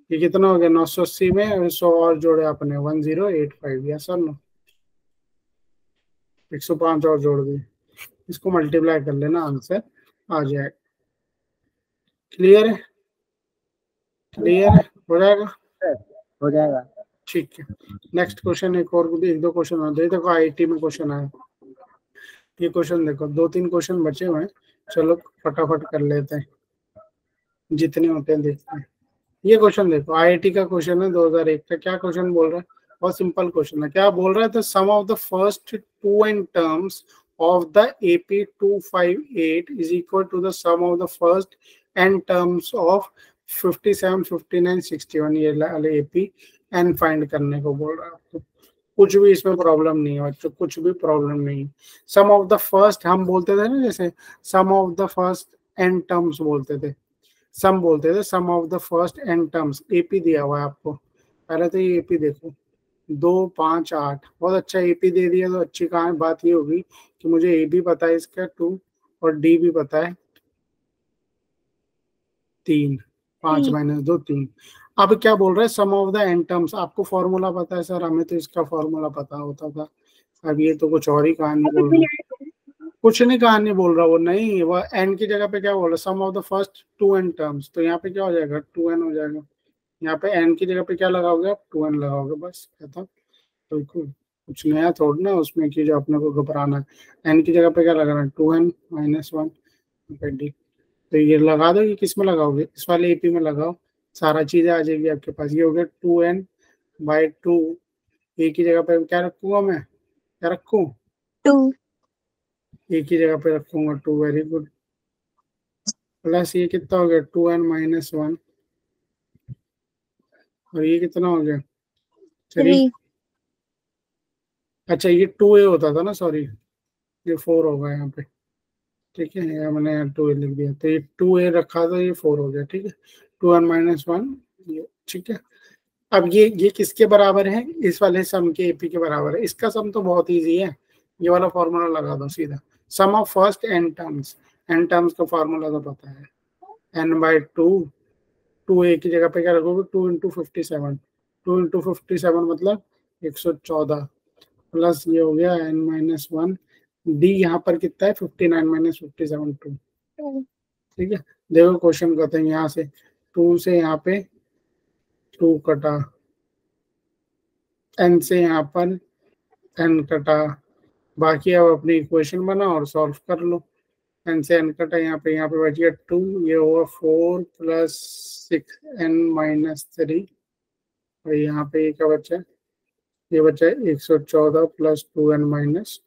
कितना हो गया, 980 में 100 और जोड़े आपने, 1085। या सर नो, 105 और जोड़ दिए, इसको मल्टीप्लाई कर लेना, आंसर आ जाएगा। क्लियर है, क्लियर है, हो जाएगा, हो जाएगा। ठीक है। नेक्स्ट क्वेश्चन, एक और एक दो क्वेश्चन और दे, देखो आईटी में क्वेश्चन आया। ये क्वेश्चन देखो, 2-3 क्वेश्चन बचे हुए हैं, चलो फटाफट कर लेते हैं, जितने होते हैं देखते हैं। ये क्वेश्चन देखो, आईआईटी का क्वेश्चन है 2001 का। क्या क्वेश्चन बोल रहा है, बहुत सिंपल क्वेश्चन है। क्या बोल रहा है, तो sum of the first 2 n terms of the AP 258 is equal to the sum of the first n terms of 57, 59, 61। ये वाले AP n फाइंड करने को बोल रहा है आपको। कुछ भी इसमें प्रॉब्लम नहीं है बच्चों, कुछ भी प्रॉब्लम नहीं। सम ऑफ द फर्स्ट हम बोलते थे ना, जैसे sum of the first n terms बोलते थे, सम बोलते थे, sum of the first n terms. AP दिया हुआ है आपको, पहले तो ये एपी देखो, 2, 5, 8। बहुत अच्छा, एपी दे दिया तो अच्छी कहानी बात ये होगी कि मुझे ए भी पता है इसका 2, और डी भी पता है 3। 5 - 2 3। अब क्या बोल रहा है, sum of the n terms. आपको फॉर्मूला पता है सर, हमें तो इसका फॉर्मूला पता होता था। अब ये तो कुछ और ही कहानी बोल रहा है, कुछ नहीं कहानी बोल रहा वो, नहीं वो n की जगह पे क्या बोल रहा है, sum of the first 2 n terms. तो यहाँ पे क्या हो जाएगा, 2n हो जाएगा। यहाँ पे n की जगह पे क्या लगाओगे आप, 2n लगाओगे, बस खत्म। बिल्कुल कुछ नया थोड़ी ना उसमें कि जो अपने को घबराना है। n की जगह पे क्या लगाना है, 2n - 1 डी। तो ये लगा दो, ये किस में लगाओगे, इस वाले एपी में लगाओ, सारा चीजें आ जाएगी आपके पास। ये हो गया 2n/2। ए की जगह पे क्या रखूंगा मैं, क्या रखूं, 2 ए की जगह पे रखूंगा 2। Very good. प्लस ये कितना हो गया, 2n - 1, और ये कितना हो गया, 3। अच्छा ये 2a होता था ना, सॉरी, ये 4 होगा यहाँ पे। ठीक है, या मैंने 2a लिख दिया, तो ये 2a रखा तो ये 4 हो गया। ठीक है, 2n - 1 ये। ठीक है, अब ये किसके बराबर है? इस वाले सम के एपी के बराबर है। इसका सम तो बहुत इजी है, ये वाला फॉर्मूला लगा दो सीधा, sum of first n terms. n terms का फॉर्मूला तो पता है, n/2, 2a की जगह पे क्या रखोगे? 2 × 57, 2 × 57 मतलब 114 प्लस ये हो गया n - 1। d यहाँ पर कितना है? 59 - 57 2। ठीक है, देखो क्वेश्चन करते हैं, यहाँ से 2 से यहाँ पे 2 कटा, n से यहाँ पर n कटा, बाकी अब अपनी इक्वेशन बनाओ और सॉल्व कर लो। n से n कटा, यहाँ पे बच गया 2, ये होगा 4 + 6n - 3, और यहाँ पे क्या बचा है? ये बचा है 114 + 2n - 2।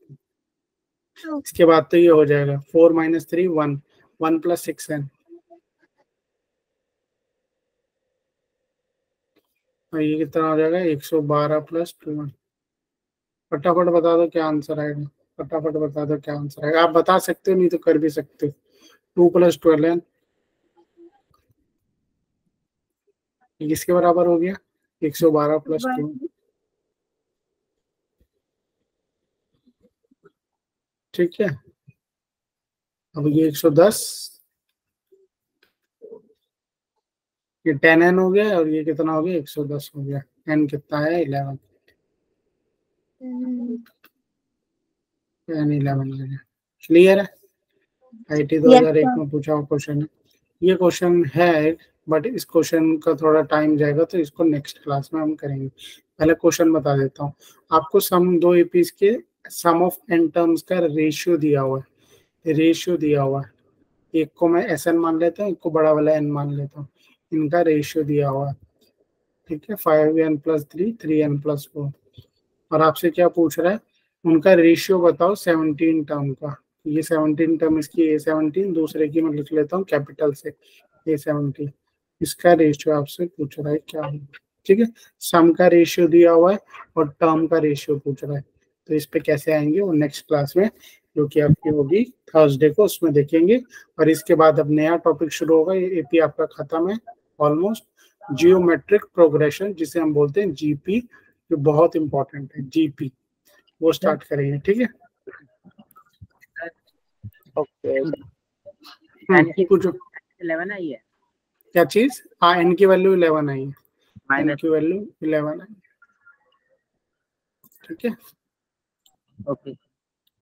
इसके बाद तो ये हो जाएगा 4 - 3 1, 1 + 6n, और ये कितना हो जाएगा? 112 + 2n। फटाफट बता दो क्या आंसर आएगा, फटाफट बता दो क्या आंसर आएगा। आप बता सकते हो, नहीं तो कर भी सकते हो। 2 + 12n किसके बराबर हो गया? 112 + 2। ठीक है, अब ये 110, ये 10n हो गया, और ये कितना हो गया? 110 हो गया। n कितना है? 11, n 11 हो गया। क्लियर है? IT 2001 में पूछा हुआ क्वेश्चन है ये। क्वेश्चन है बट इस क्वेश्चन का थोड़ा टाइम जाएगा, तो इसको नेक्स्ट क्लास में हम करेंगे। पहले क्वेश्चन बता देता हूँ आपको। सम दो एपीज के सम ऑफ n टर्म्स का रेशियो दिया हुआ है, रेशियो दिया हुआ है। एक को मैं SN मान लेता हूँ, एक को बड़ा वाला n मान लेता हूँ, इनका रेशियो दिया हुआ है। ठीक है, 5n + 3 3n + 4, और आपसे क्या पूछ रहा है? उनका रेशियो बताओ 17 टर्म का। ये 17 टर्म, इसकी A17, दूसरे की मैं लिख लेता हूँ कैपिटल से A17, इसका रेशियो आपसे पूछ रहा है क्या है। ठीक है, सम का रेशियो दिया हुआ है और टर्म का रेशियो पूछ रहा है, तो इस पे कैसे आएंगे वो नेक्स्ट क्लास में, जो कि आपकी होगी थर्सडे को, उसमें देखेंगे। और इसके बाद अब नया टॉपिक शुरू होगा, ये एपी आपका खत्म है ऑलमोस्ट। जियोमेट्रिक प्रोग्रेशन, जिसे हम बोलते हैं जीपी, जो बहुत इंपॉर्टेंट है, जीपी, वो स्टार्ट करेंगे। ठीक है, ओके पूछो 11 आई है। क्या चीज? हाँ, n की वैल्यू 11 आई है, n की वैल्यू 11 आई। ठीक है, ओके।